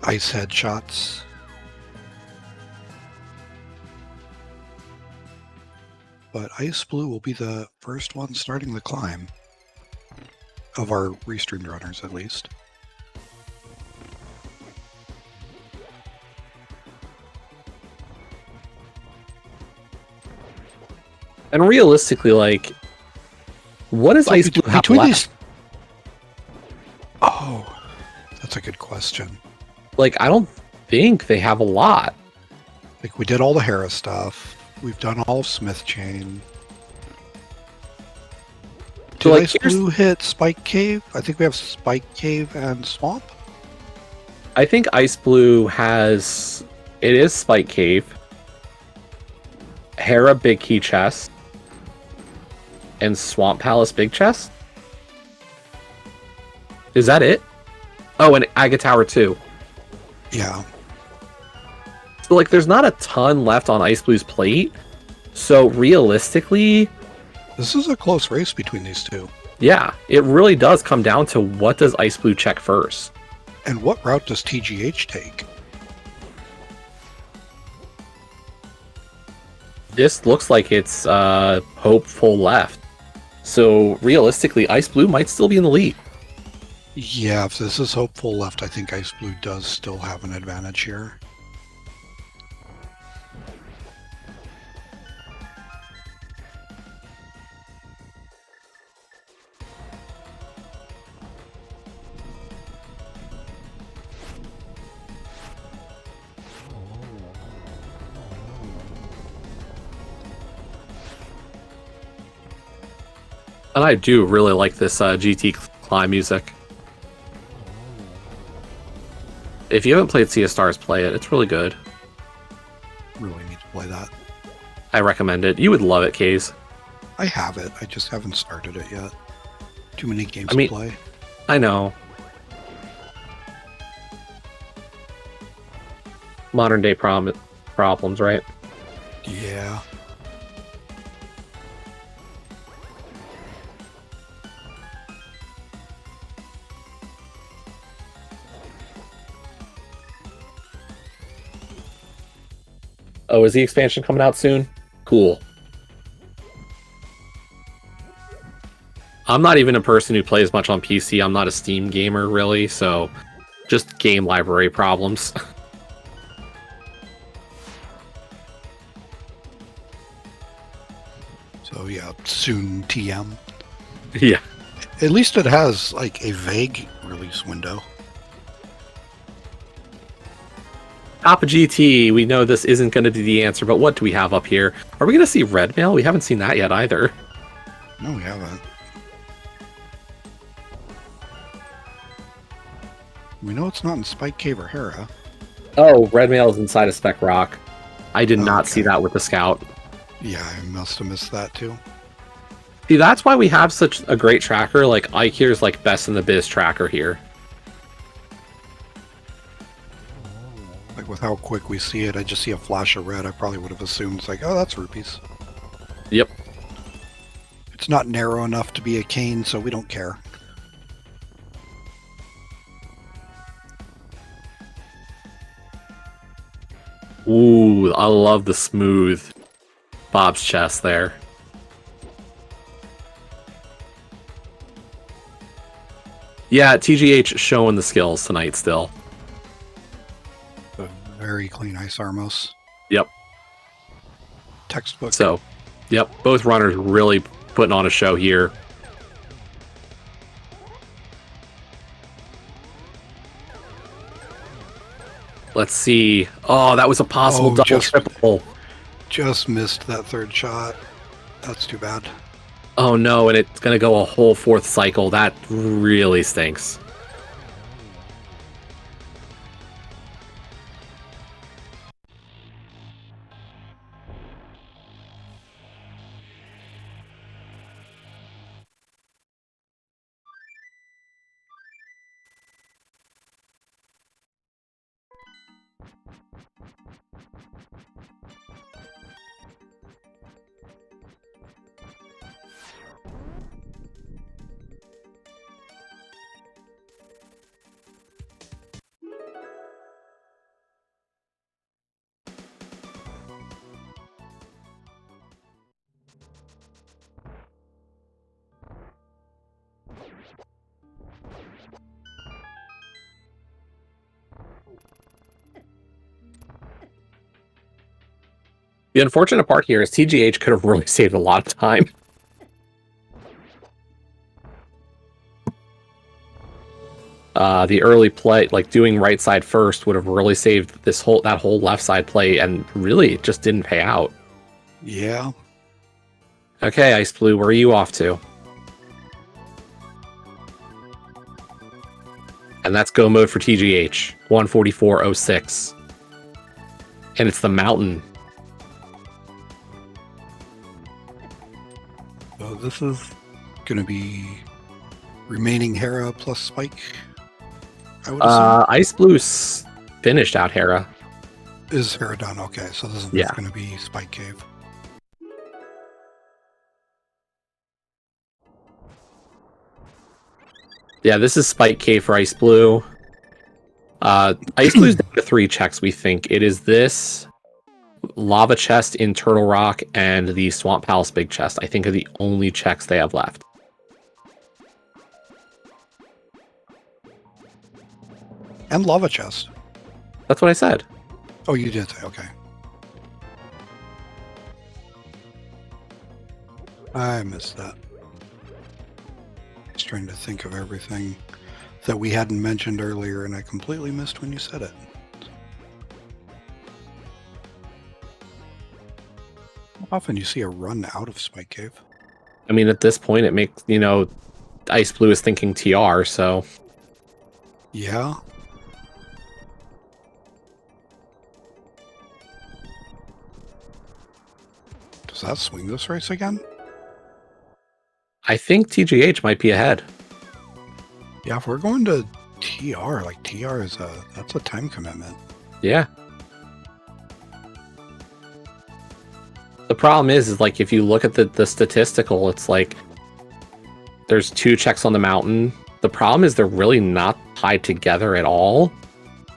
ice headshots. but Ice Blue will be the first one starting the climb. Of our restreamed runners, at least. And realistically, like, what does Ice Blue have between left? these? Oh, that's a good question. Like, I don't think they have a lot. Like, we did all the Hera stuff. We've done all of Smith Chain. Did like, Ice Blue hit Spike Cave? I think we have Spike Cave and Swamp. I think Ice Blue has... It is Spike Cave. Hera Big Key Chest. And Swamp Palace Big Chest? Is that it? Oh, and Aga Tower 2. Yeah. So, like, there's not a ton left on Ice Blue's plate. So, realistically... This is a close race between these two. Yeah, it really does come down to what does Ice Blue check first. And what route does TGH take? This looks like it's hopeful left. So, realistically, Ice Blue might still be in the lead. Yeah, if this is hopeful left, I think Ice Blue does still have an advantage here. And I do really like this GT climb music. If you haven't played Sea of Stars, play it. It's really good. Really need to play that. I recommend it. You would love it, Kaze. I have it. I just haven't started it yet. Too many games to play. I know. Modern day problems, right? Yeah. Oh, is the expansion coming out soon? Cool. I'm not even a person who plays much on PC. I'm not a Steam gamer, really, so just game library problems. So yeah, soon TM. Yeah. At least it has like a vague release window. Top of GT, we know this isn't going to be the answer, but what do we have up here? Are we going to see Red Mail? We haven't seen that yet either. No, we haven't. We know it's not in Spike Cave or Hera. Oh, Red Mail is inside of Spec Rock. I did not see that with the Scout. Yeah, I must have missed that too. See, that's why we have such a great tracker. Like, Ike here's like best in the biz tracker here. Like with how quick we see it, I just see a flash of red. I probably would have assumed it's like, oh, that's rupees. Yep. It's not narrow enough to be a cane, so we don't care. Ooh, I love the smooth Bob's chest there. Yeah, TGH showing the skills tonight still. A very clean Ice Armos. Yep. Textbook. So, yep, both runners really putting on a show here. Let's see. Oh, that was a possible double triple. Just missed that third shot. That's too bad. Oh no, and it's going to go a whole fourth cycle. That really stinks. The unfortunate part here is TGH could have really saved a lot of time. The early play, like doing right side first, would have really saved that whole left side play, and really it just didn't pay out. Yeah. Okay, Ice Blue, where are you off to? And that's go mode for TGH, 144.06. And it's the mountain. So this is going to be remaining Hera plus Spike, I would assume. Ice Blue's finished out Hera. Is Hera done? Okay, so this is going to be Spike Cave. Yeah, this is Spike Cave for Ice Blue. Ice Blue's down to 3 checks, we think. It is this, Lava Chest in Turtle Rock, and the Swamp Palace Big Chest, I think, are the only checks they have left. And Lava Chest. That's what I said. Oh, you did say, okay. I missed that. Just trying to think of everything that we hadn't mentioned earlier, and I completely missed when you said it. How often you see a run out of Spike Cave? I mean, at this point, it makes, Ice Blue is thinking TR, so... Yeah. Does that swing this race again? I think TGH might be ahead. Yeah, if we're going to TR, like TR is that's a time commitment. Yeah. The problem is like, if you look at the statistical, it's like, there's 2 checks on the mountain. The problem is they're really not tied together at all,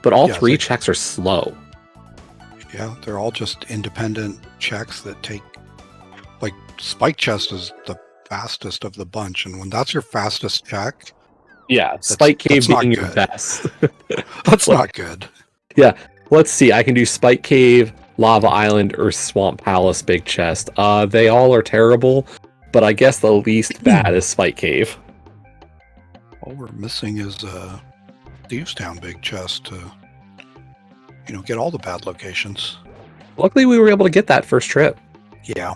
but all 3 checks are slow. Yeah, they're all just independent checks that take, like, Spike Chest is the fastest of the bunch, and when that's your fastest check, yeah, Spike Cave being your best. That's not good. Yeah, let's see. I can do Spike Cave, Lava Island, or Swamp Palace Big Chest. They all are terrible, but I guess the least bad is Spike Cave. All we're missing is Thieves Town Big Chest to, get all the bad locations. Luckily, we were able to get that first trip. Yeah.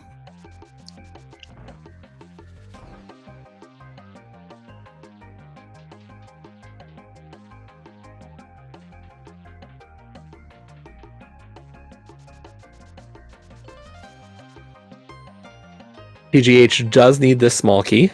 TGH does need this small key.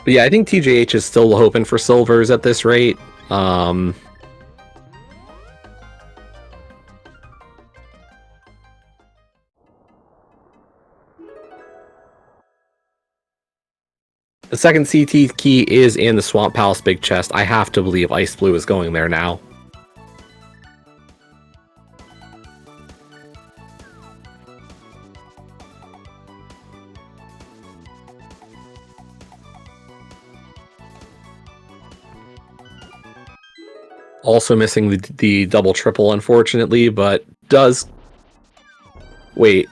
But yeah, I think TJH is still hoping for silvers at this rate. The second CT key is in the Swamp Palace Big Chest. I have to believe Ice Blue is going there now. Also missing the double triple, unfortunately, but does... Wait.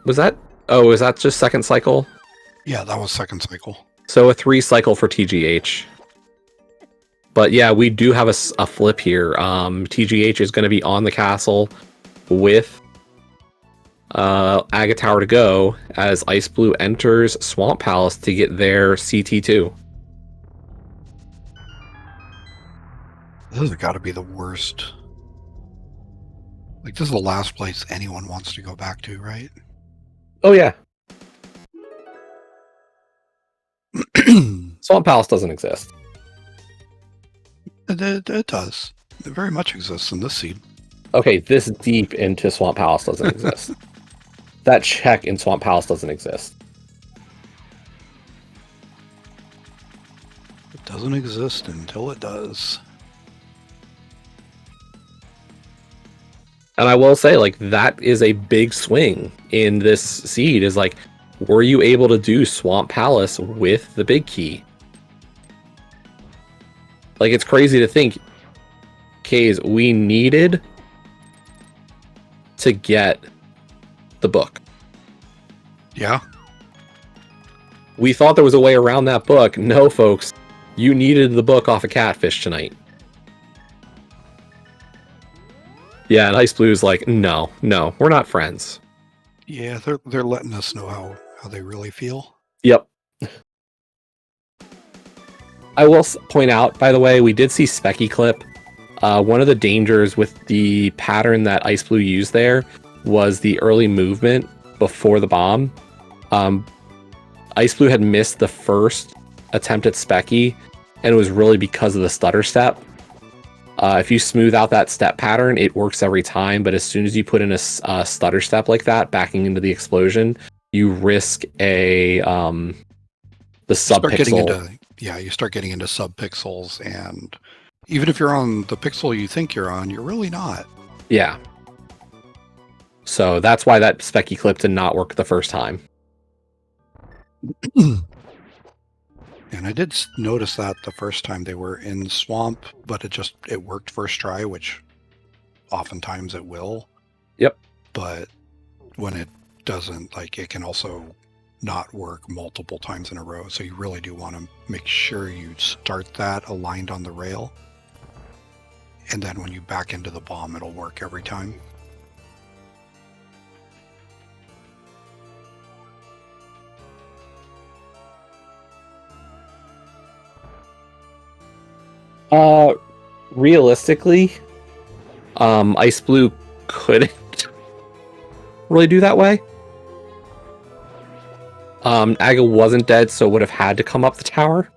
Was that... Oh, is that just second cycle? Yeah, that was second cycle. So a 3 cycle for TGH. But yeah, we do have a flip here. TGH is going to be on the castle with Agate Tower to go as Ice Blue enters Swamp Palace to get their CT2. This has got to be the worst. Like, this is the last place anyone wants to go back to, right? Oh, yeah. Swamp Palace doesn't exist. It does. It very much exists in this seed. Okay, this deep into Swamp Palace doesn't exist. That check in Swamp Palace doesn't exist. doesn't exist until it does. And I will say, like, that is a big swing in this seed, is like, were you able to do Swamp Palace with the big key? Like, it's crazy to think, Kays, we needed to get the book. Yeah. We thought there was a way around that book. No, folks, you needed the book off a catfish tonight. Yeah, and Ice Blue's like, no, we're not friends. Yeah, they're letting us know how they really feel. Yep. I will point out, by the way, we did see Specky Clip. One of the dangers with the pattern that Ice Blue used there was the early movement before the bomb. Ice Blue had missed the first attempt at Specky, and it was really because of the stutter step. If you smooth out that step pattern, it works every time, but as soon as you put in a stutter step like that, backing into the explosion, you risk the sub-pixel. You start getting into sub-pixels, and even if you're on the pixel you think you're on, you're really not. Yeah. So that's why that Specky Clip did not work the first time. And I did notice that the first time they were in Swamp, but it worked first try, which oftentimes it will. Yep. But when it doesn't, like, it can also not work multiple times in a row. So you really do want to make sure you start that aligned on the rail. And then when you back into the bomb, it'll work every time. Realistically, Ice Blue couldn't really do that way. Aga wasn't dead, so would have had to come up the tower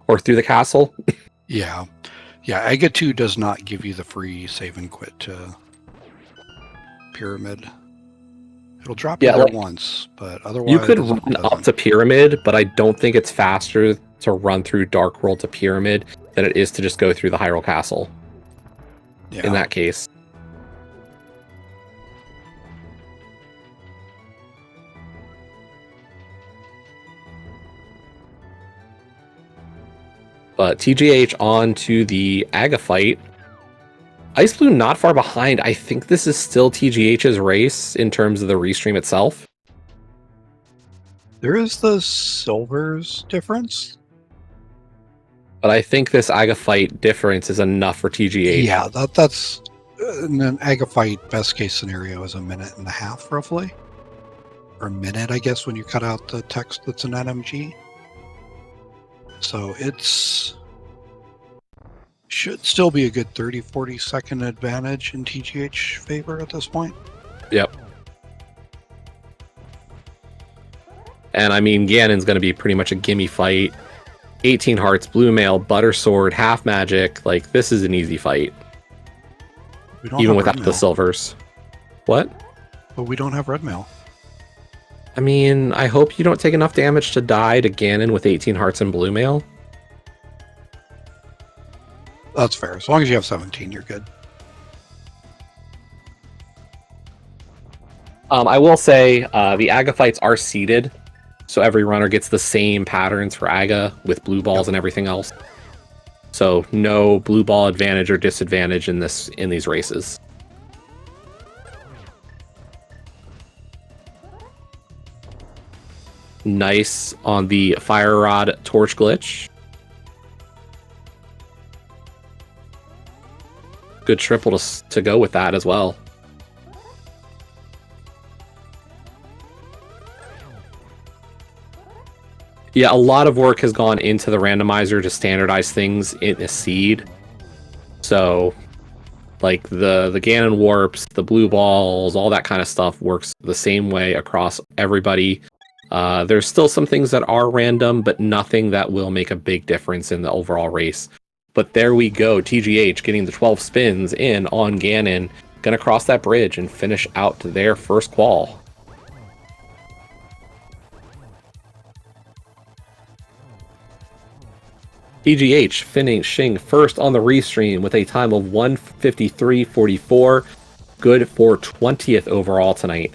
or through the castle. Yeah. Aga 2 does not give you the free save and quit to Pyramid. It'll drop you there once, but otherwise you could run up to Pyramid, but I don't think it's faster to run through Dark World to Pyramid than it is to just go through the Hyrule Castle. Yeah. In that case. But TGH on to the Aga fight. Ice Blue not far behind. I think this is still TGH's race in terms of the restream itself. There is the silvers difference. But I think this Aga fight difference is enough for TGH. Yeah, that's an Aga fight best case scenario is 1.5 minutes roughly. Or a minute, I guess, when you cut out the text that's an NMG. So it's should still be a good 30-40 second advantage in TGH favor at this point. Yep. And I mean, Ganon's going to be pretty much a gimme fight. 18 hearts, blue mail, butter sword, half magic. Like, this is an easy fight. Even without the silvers. What? But we don't have red mail. I mean, I hope you don't take enough damage to die to Ganon with 18 hearts and blue mail. That's fair. As long as you have 17, you're good. I will say the Aga fights are seeded, so every runner gets the same patterns for Aga with blue balls and everything else. So no blue ball advantage or disadvantage in these races. Nice on the Fire Rod torch glitch. Good triple to go with that as well. Yeah, a lot of work has gone into the randomizer to standardize things in a seed. So, like the Ganon warps, the blue balls, all that kind of stuff works the same way across everybody. There's still some things that are random, but nothing that will make a big difference in the overall race. But there we go, TGH getting the 12 spins in on Ganon, gonna cross that bridge and finish out their first qual. TGH finishing first on the restream with a time of 1:53.44, good for 20th overall tonight.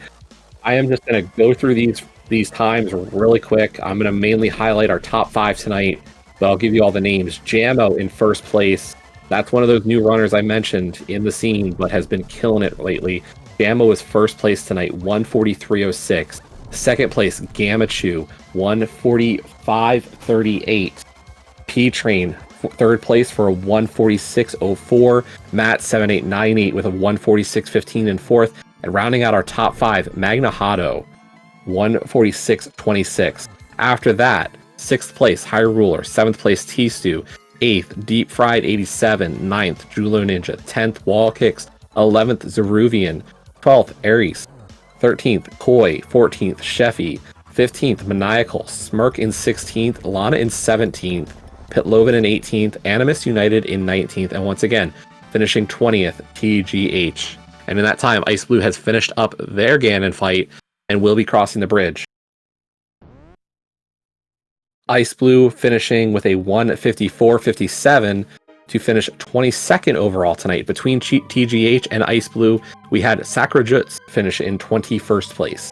I am just going to go through these times really quick. I'm going to mainly highlight our top 5 tonight, but I'll give you all the names. Jammo in first place. That's one of those new runners I mentioned in the scene, but has been killing it lately. Jammo is first place tonight, 1:43.06. Second place, Gamachu, 1:45.38. P-Train, third place for a 1:46.04. Matt, 7898 with a 1:46.15 in fourth. And rounding out our top 5, Magna Hado, 1:46.26. After that, 6th place, High Ruler. 7th place, T-Stew. 8th, Deep Fried 87. 9th, Julo Ninja. 10th, Wall Kicks. 11th, Zeruvian. 12th, Ares. 13th, Koi. 14th, Sheffy. 15th, Maniacal. Smirk in 16th. Lana in 17th. Pitloven in 18th. Animus United in 19th. And once again, finishing 20th, TGH. And in that time, Ice Blue has finished up their Ganon fight and will be crossing the bridge. Ice Blue finishing with a 1:54.57 to finish 22nd overall tonight. Between TGH and Ice Blue, we had Sakrajutz finish in 21st place.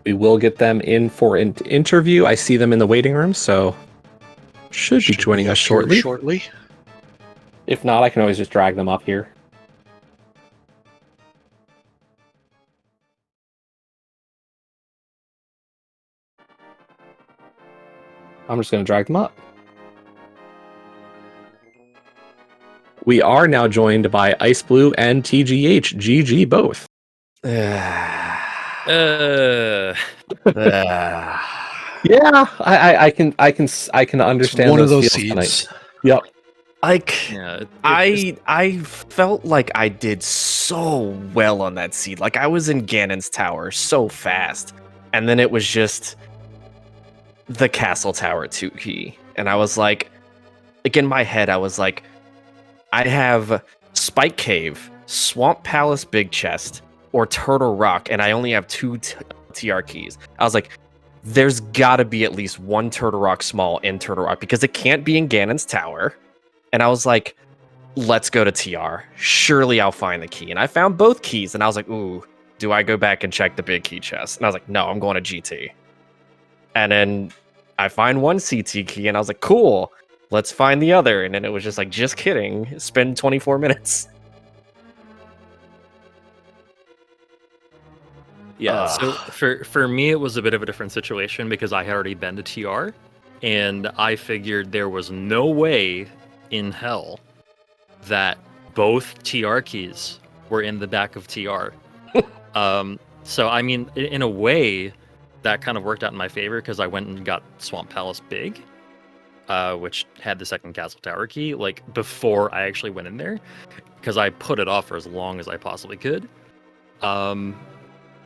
We will get them in for an interview. I see them in the waiting room, so should be joining us shortly. If not, I can always just drag them up here. I'm just going to drag them up. We are now joined by Ice Blue and TGH. GG both. Yeah, I can understand It's one of those feels seeds. tonight. Yep. like Yeah, I felt like I did so well on that seed. Like I was in Ganon's tower so fast, and then it was just the castle tower 2 key, and I was like in my head, I was like, I have Spike Cave, Swamp Palace Big Chest, or Turtle Rock, and I only have 2 TR keys. I was like, there's gotta be at least 1 Turtle Rock small in Turtle Rock, because it can't be in Ganon's tower. And I was like, let's go to TR. Surely I'll find the key. And I found both keys, and I was like, ooh, do I go back and check the big key chest? And I was like, no, I'm going to GT. And then I find 1 CT key, and I was like, cool, let's find the other. And then it was just like, just kidding, spend 24 minutes. yeah. So for me, it was a bit of a different situation because I had already been to TR, and I figured there was no way in hell that both TR keys were in the back of TR. So I mean, in a way, that kind of worked out in my favor because I went and got Swamp Palace Big, which had the second castle tower key, like before I actually went in there, because I put it off for as long as I possibly could.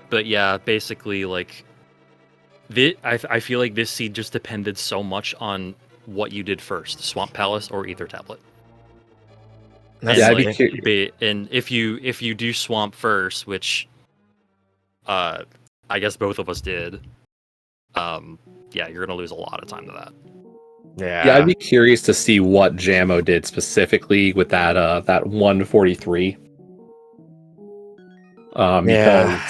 But yeah, basically, like, I feel like this seed just depended so much on what you did first, Swamp Palace or Ether Tablet. That's Yeah, like, And if you do Swamp first, which I guess both of us did, yeah, you're gonna lose a lot of time to that. Yeah, I'd be curious to see what Jammo did specifically with that 143. Because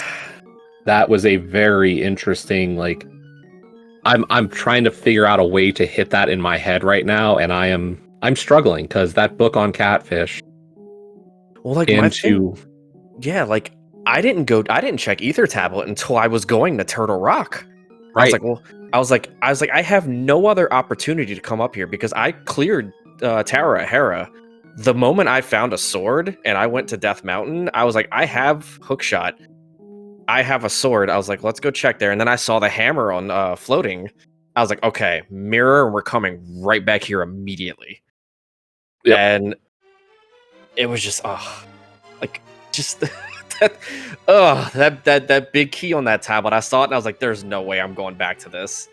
that was a very interesting, like, I'm trying to figure out a way to hit that in my head right now, and I'm struggling because that book on Catfish. well, like like I didn't check Ether Tablet until I was going to Turtle Rock. Right. I was like, I have no other opportunity to come up here because I cleared Tower of Hera. The moment I found a sword and I went to Death Mountain, I was like, I have Hookshot. I have a sword. I was like, let's go check there. And then I saw the hammer on floating. I was like, okay, mirror, and we're coming right back here immediately. Yep. And it was just, like, just that big key on that tablet. I saw it and I was like, there's no way I'm going back to this.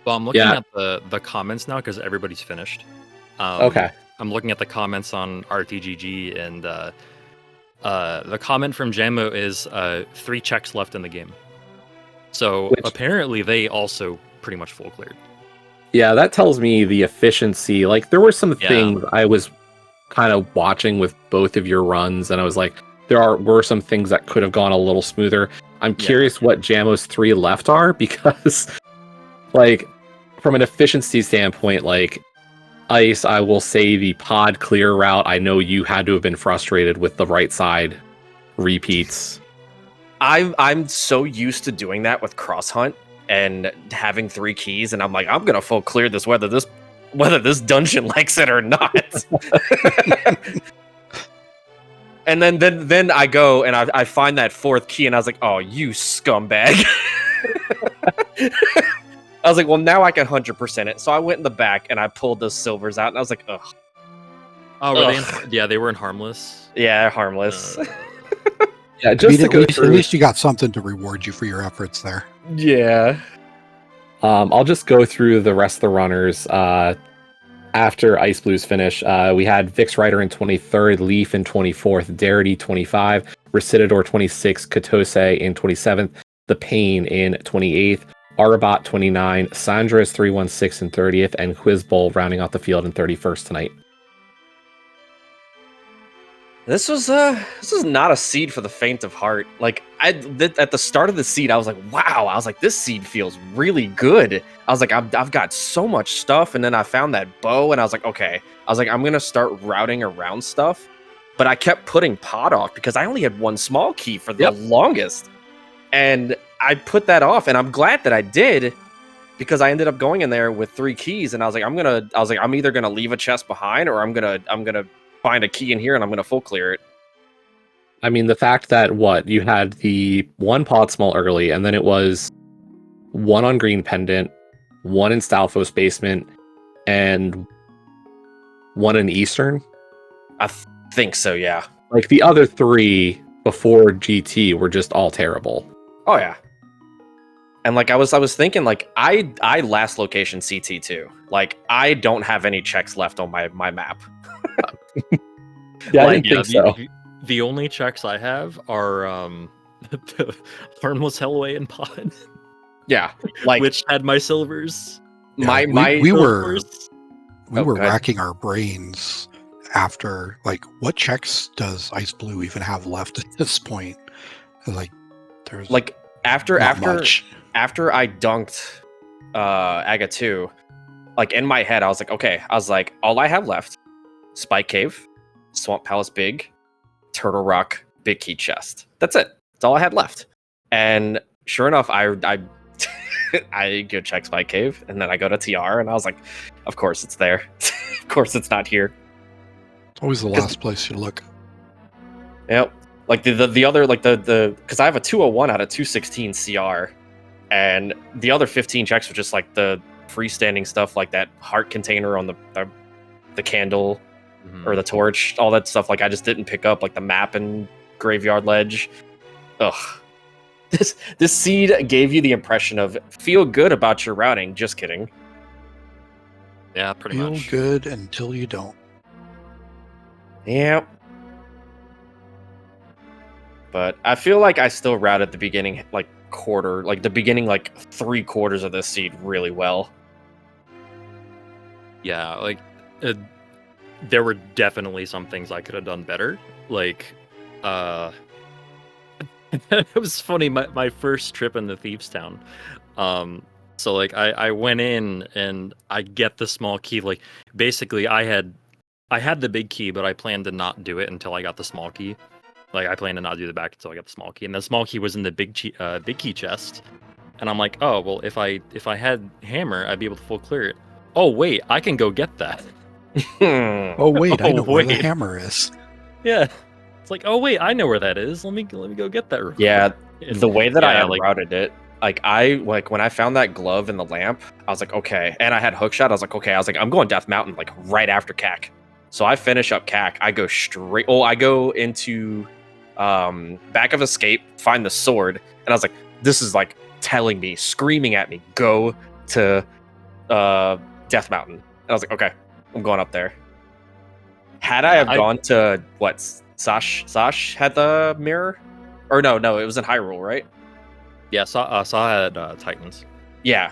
Well, I'm looking at the comments now because everybody's finished. Okay. I'm looking at the comments on RTGG, and the comment from Jamo is 3 checks left in the game. So apparently they also pretty much full cleared. Yeah, that tells me the efficiency. Like, there were some things I was kind of watching with both of your runs, and I was like, were some things that could have gone a little smoother. I'm curious what Jamo's 3 left are, because, like, from an efficiency standpoint, like, Ice, I will say the pod clear route, I know you had to have been frustrated with the right side repeats. I'm so used to doing that with cross hunt and having 3 keys, and I'm like, I'm gonna full clear this whether this dungeon likes it or not. And then I go and I find that 4th key, and I was like, oh, you scumbag. I was like, well, now I can 100% it. So I went in the back and I pulled those silvers out, and I was like, ugh. Oh, were they? They were in harmless. Yeah, harmless. Yeah, just to go at least you got something to reward you for your efforts there. Yeah. I'll just go through the rest of the runners. After Ice Blue's finish, we had Vix Rider in 23rd, Leaf in 24th, Darity 25, Recidador 26, Katose in 27th, The Pain in 28th, Arbot 29, Sandra's 316 in 30th, and Quizbowl rounding out the field in 31st tonight. This was not a seed for the faint of heart. Like, at the start of the seed, I was like, wow. I was like, this seed feels really good. I was like, I've got so much stuff, and then I found that bow, and I was like, okay. I was like, I'm gonna start routing around stuff, but I kept putting pod off because I only had 1 small key for the longest, and I put that off, and I'm glad that I did, because I ended up going in there with 3 keys, and I was like, I'm either gonna leave a chest behind, or I'm gonna find a key in here, and I'm gonna full clear it. I mean, the fact that you had the 1 pod small early, and then it was 1 on Green Pendant, 1 in Stalfos Basement, and 1 in Eastern. I think so, yeah. Like, the other 3 before GT were just all terrible. Oh yeah. And like I was thinking, like, I last location CT too. Like, I don't have any checks left on my map. Yeah, I didn't think so. The only checks I have are the Harmless Hellway and Pod. Yeah, like, which had my silvers. Yeah, we were racking our brains after, like, what checks does Ice Blue even have left at this point? Like, there's like after much. After I dunked Aga 2, like, in my head I was like, okay, all I have left: Spike Cave, Swamp Palace Big, Turtle Rock, Big Key Chest. That's it. That's all I had left. And sure enough, I I go check Spike Cave, and then I go to TR, and I was like, of course it's there. Of course it's not here. It's always the last place you look. Yep. Like the other, like the because I have a 201 out of 216 CR, and the other 15 checks were just like the freestanding stuff, like that heart container on the candle or the torch, all that stuff. Like, I just didn't pick up, like, the map and graveyard ledge. Ugh. This seed gave you the impression of feel good about your routing. Just kidding. Yeah, pretty much. Feel good until you don't. Yep. But I feel like I still routed the beginning, like, quarter, like the beginning, like, 3/4 of this seed really well. Yeah, like, there were definitely some things I could have done better. Like, it was funny, my first trip in the Thieves Town. So, like, I went in and I get the small key. Like, basically, I had the big key, but I planned to not do it until I got the small key. Like, I planned to not do the back until I got the small key, and the small key was in the big key chest. And I'm like, oh well, if I had hammer, I'd be able to full clear it. Oh wait, I can go get that. Oh wait, I know where the hammer is. Yeah. It's like, oh wait, I know where that is. Let me go get that. Real quick. Yeah, And- the way that I yeah, had like- routed it, like when I found that glove in the lamp, I was like, okay, and I had hookshot. I was like, okay, I'm going Death Mountain like right after CAC. So I finish up CAC. I go straight. Oh, I go into back of escape, find the sword, and I was like, this is like telling me, screaming at me, go to Death Mountain. And I was like, okay, I'm going up there. Had I have gone to what Sash had the mirror, or no, it was in Hyrule, right? Yeah, saw had Titans. Yeah.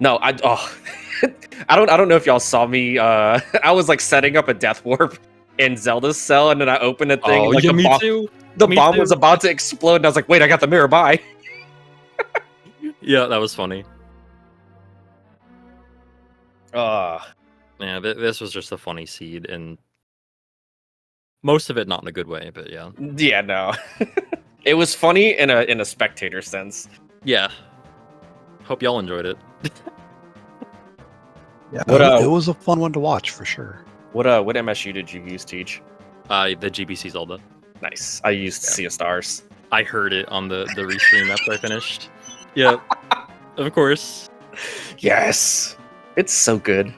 No, I don't know if y'all saw me. I was like setting up a death warp in Zelda's cell, and then I opened a thing. Oh, and, like, yeah, the me bomb, too. The Me bomb too. was about to explode, and I was like, "Wait, I got the mirror." Bye. Yeah, that was funny. Uh, Yeah, this was just a funny seed, and most of it not in a good way, but yeah. yeah, no. It was funny in a spectator sense. Yeah. Hope y'all enjoyed it. Yeah, What, it was a fun one to watch for sure. What MSU did you use, Teach? The GBC Zelda. Nice. I used Sea of Stars. I heard it on the restream after I finished. Yeah, of course. Yes, it's so good.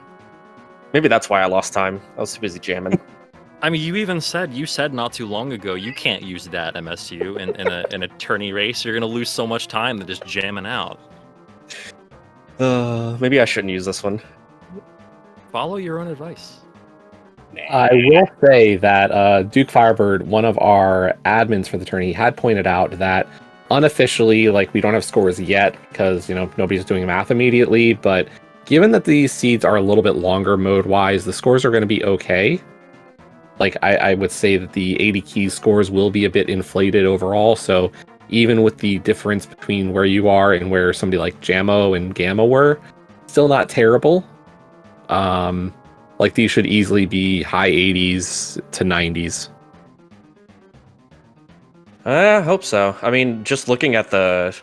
Maybe that's why I lost time. I was too busy jamming. I mean, you said not too long ago you can't use that MSU in a tourney race. You're gonna lose so much time than just jamming out. Maybe I shouldn't use this one. Follow your own advice. I will say that Duke Firebird, one of our admins for the tourney, had pointed out that unofficially, like, we don't have scores yet because, nobody's doing math immediately, but given that these seeds are a little bit longer mode-wise, the scores are going to be okay. Like, I would say that the 80 keys scores will be a bit inflated overall, so even with the difference between where you are and where somebody like Jammo and Gamma were, still not terrible. Like, these should easily be high 80s to 90s. I hope so. I mean, just looking at the,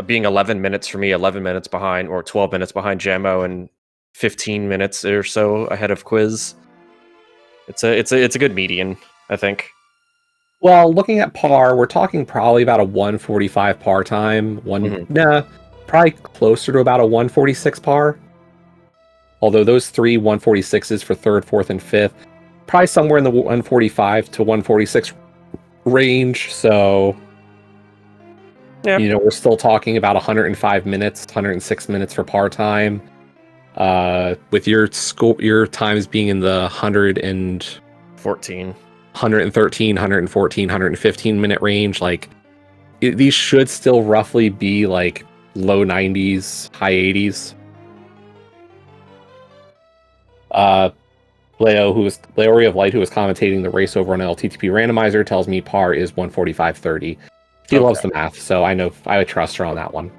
being 11 minutes for me, 11 minutes behind, or 12 minutes behind Jammo, and 15 minutes or so ahead of Quiz. It's a good median, I think. Well, looking at par, we're talking probably about a 145 par time. Probably closer to about a 146 par. Although those 3 146s for 3rd, 4th, and 5th, probably somewhere in the 145 to 146 range. So, yeah. We're still talking about 105 minutes, 106 minutes for par time. With your times being in the 114, 113, 114, 115 minute range, like, these should still roughly be like low 90s, high 80s. Leori of Light, who was commentating the race over on LTTP Randomizer, tells me par is 145.30. She loves the math, so I know I would trust her on that one.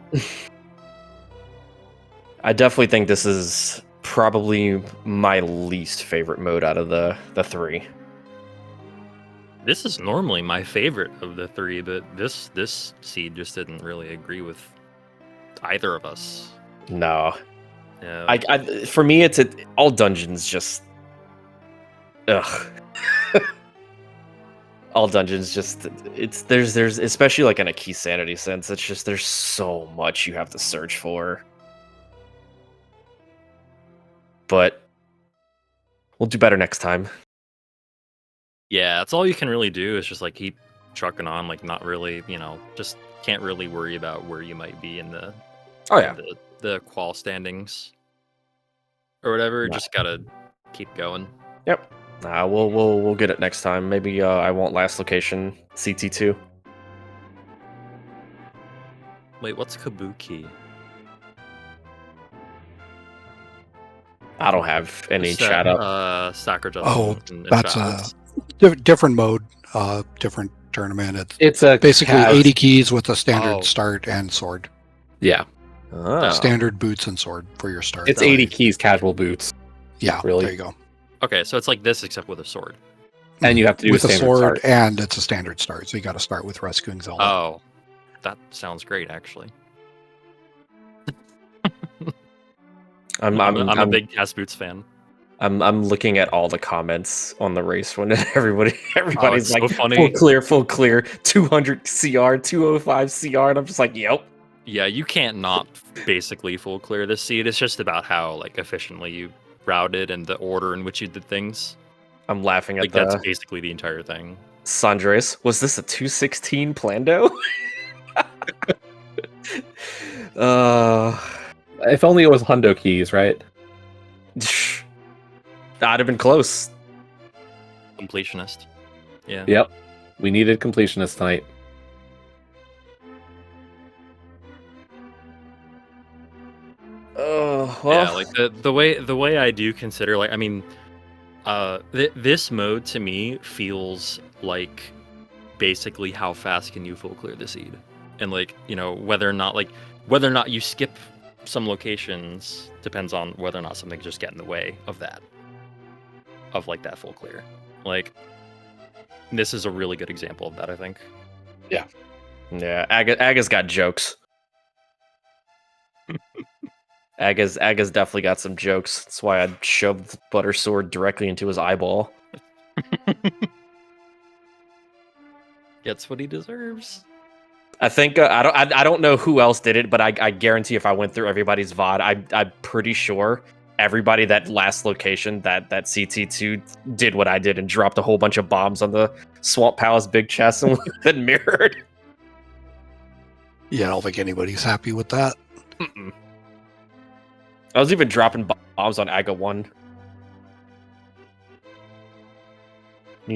I definitely think this is probably my least favorite mode out of the 3. This is normally my favorite of the 3, but this seed just didn't really agree with either of us. No. Yeah. For me, it's all dungeons just... Ugh. All dungeons just... There's especially like in a key sanity sense, it's just there's so much you have to search for. But we'll do better next time. Yeah, that's all you can really do is just like keep trucking on, like not really, just can't really worry about where you might be in the the qual standings or whatever. No. Just gotta keep going. Yep. We'll get it next time. Maybe I won't last location CT2. Wait, what's Kabuki? I don't have any chat up. Stacker Oh, Justin. that's a different mode, different tournament. It's a Basically 80 keys with a standard Oh. start and sword. Yeah, Oh. Standard boots and sword for your start. it's 80 keys, casual boots, Yeah, really. there you go. Okay, so it's like this except with a sword. And you have to do with a a standard sword, start. and it's a standard start. So you got to start with rescuing Zelda. Oh, that sounds great, actually. I'm a big Cast Boots fan. I'm looking at all the comments on the race when everybody's it's so like funny. full clear, 200 CR, 205 CR, and I'm just like, yep. Yeah, you can't not basically full clear this seed. It's just about how like efficiently you routed and the order in which you did things. I'm laughing at Like that's the basically the entire thing. Sandres. Was this a 216 Plando? If only it was Hundo keys, right? I'd have been close. Completionist. Yeah. Yep. We needed completionists tonight. Oh, well. Yeah, like the way I do consider, like, I mean, this mode to me feels like basically how fast can you full clear the seed, and like, you know, whether or not you skip some locations depends on whether or not something just get in the way of that, of like that full clear. Like, this is a really good example of that, I think. Yeah, Aga's got jokes. Aga's definitely got some jokes. That's why I shoved Butter Sword directly into his eyeball. Gets what he deserves. I think I don't know who else did it, but I guarantee if I went through everybody's VOD, I'm pretty sure everybody that last location that CT2 did what I did and dropped a whole bunch of bombs on the Swamp Palace big chest and then mirrored. Yeah, I don't think anybody's happy with that. Mm-mm. I was even dropping bombs on Aga 1.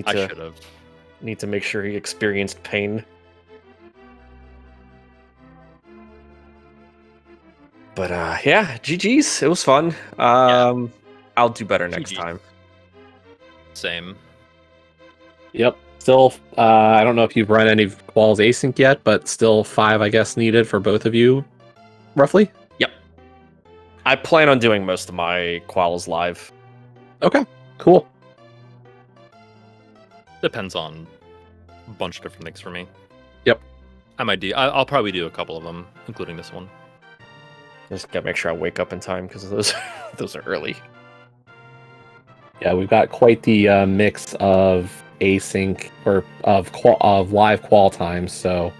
I should have. Need to make sure he experienced pain. But yeah, GG's. It was fun. I'll do better next GG. time. Same. Yep. Still, I don't know if you've run any quals async yet, but still 5, I guess, needed for both of you, roughly. Yep. I plan on doing most of my quals live. Okay, cool. Depends on a bunch of different things for me. Yep. I'll probably do a couple of them, including this one. Just gotta make sure I wake up in time because those are early. Yeah, we've got quite the mix of async or of live qual times, so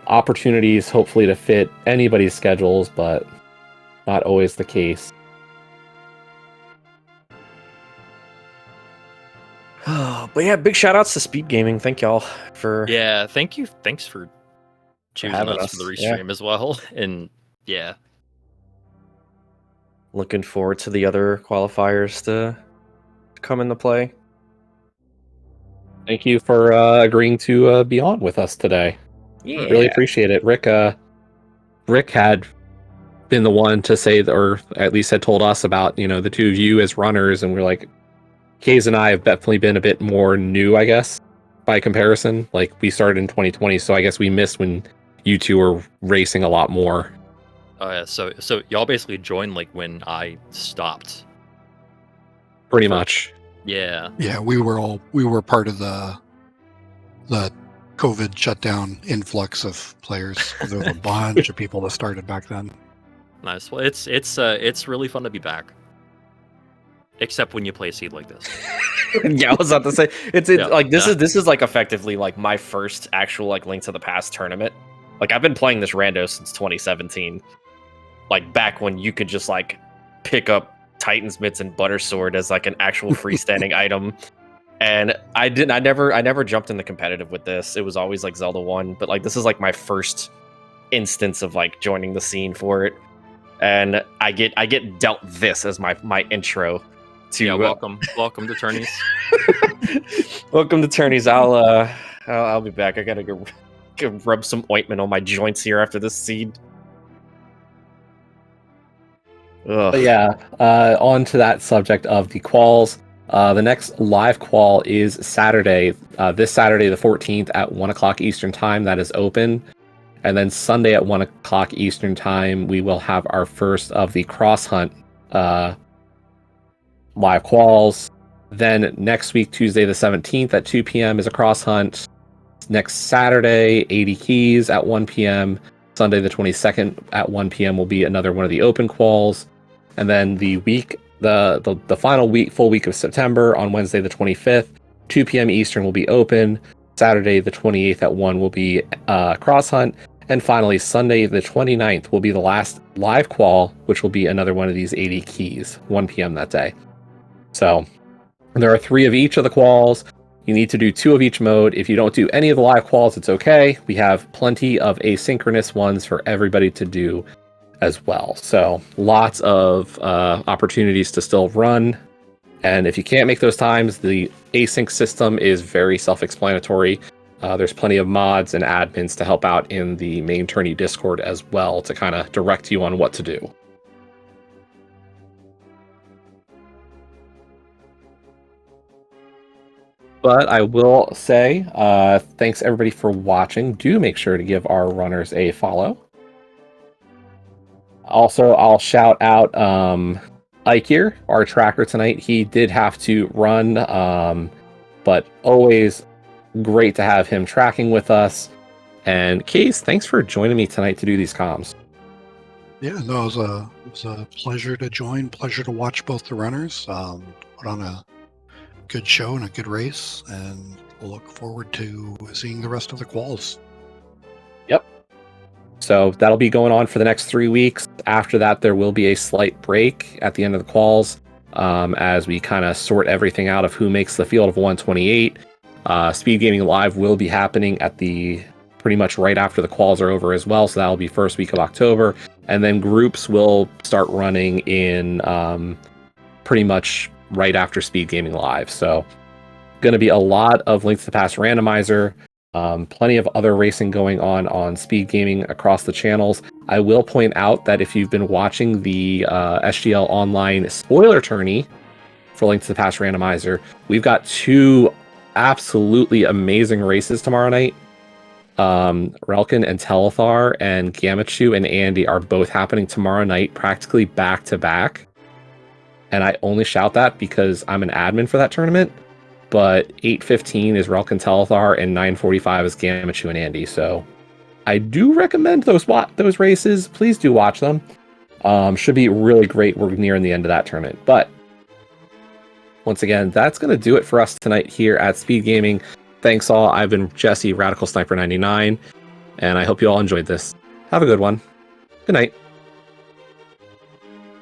opportunities hopefully to fit anybody's schedules, but not always the case. But yeah, big shout outs to SpeedGaming. Thank y'all for Thank you. Thanks for choosing having us for the us, yeah. restream as well. And yeah, looking forward to the other qualifiers to come into play. Thank you for agreeing to be on with us today. Yeah. Really appreciate it. Rick had been the one to say, or at least had told us about, you know, the two of you as runners, and we're like, Kaze and I have definitely been a bit more new, I guess, by comparison. Like, we started in 2020, so I guess we missed when you two were racing a lot more. oh yeah. So y'all basically joined like when I stopped. Pretty much. Yeah. Yeah, we were part of the COVID shutdown influx of players. There was a bunch of people that started back then. Nice. Well, it's really fun to be back. Except when you play seed like this. Yeah, I was about to say it's Yeah, like this yeah. is like effectively like my first actual like Link to the Past tournament. Like, I've been playing this rando since 2017. Like, back when you could just like pick up Titan's Mitts and Butter Sword as like an actual freestanding item. And I never jumped in the competitive with this. It was always like Zelda 1, but like this is like my first instance of like joining the scene for it. And I get dealt this as my intro to Yeah, welcome to tourneys. welcome to tourneys. I'll be back. I gotta go rub some ointment on my joints here after this seed. Ugh. But yeah, on to that subject of the quals. The next live qual is Saturday, this Saturday the 14th at 1 o'clock Eastern Time. That is open. And then Sunday at 1 o'clock Eastern Time, we will have our first of the Cross Hunt live quals. Then next week, Tuesday the 17th at 2 p.m. is a Cross Hunt. Next Saturday, 80 keys at 1 p.m. Sunday the 22nd at 1 p.m. will be another one of the open quals. And then the the final full week of September on Wednesday the 25th, 2 p.m. Eastern will be open. Saturday the 28th at 1 will be cross hunt. And finally, Sunday the 29th will be the last live qual, which will be another one of these 80 keys, 1 p.m. that day. So there are 3 of each of the quals. You need to do 2 of each mode. If you don't do any of the live quals, it's okay. We have plenty of asynchronous ones for everybody to do as well. So lots of opportunities to still run. And if you can't make those times, the async system is very self-explanatory. There's plenty of mods and admins to help out in the main tourney Discord as well to kind of direct you on what to do. But I will say, thanks everybody for watching. Do make sure to give our runners a follow. Also, I'll shout out Ike here, our tracker tonight. He did have to run, but always great to have him tracking with us. And Case, thanks for joining me tonight to do these comms. Yeah, no, it was a pleasure to join, pleasure to watch both the runners. Put on a good show and a good race, and we'll look forward to seeing the rest of the quals. Yep. So that'll be going on for the next 3 weeks. After that, there will be a slight break at the end of the quals as we kind of sort everything out of who makes the field of 128. SpeedGaming Live will be happening at the pretty much right after the quals are over as well. So that'll be first week of October. And then groups will start running in pretty much right after SpeedGaming Live. So going to be a lot of Links to the Past randomizer. Plenty of other racing going on SpeedGaming across the channels. I will point out that if you've been watching the SGL Online spoiler tourney for Links to the Past randomizer, we've got 2 absolutely amazing races tomorrow night. Relkin and Telethar and Gamachu and Andy are both happening tomorrow night, practically back to back. And I only shout that because I'm an admin for that tournament. But 8:15 is Relkin Telethar and 9:45 is Gamachu and Andy. So I do recommend those races. Please do watch them. Should be really great. We're nearing the end of that tournament. But once again, that's going to do it for us tonight here at SpeedGaming. Thanks all. I've been Jesse, Radical Sniper 99, and I hope you all enjoyed this. Have a good one. Good night.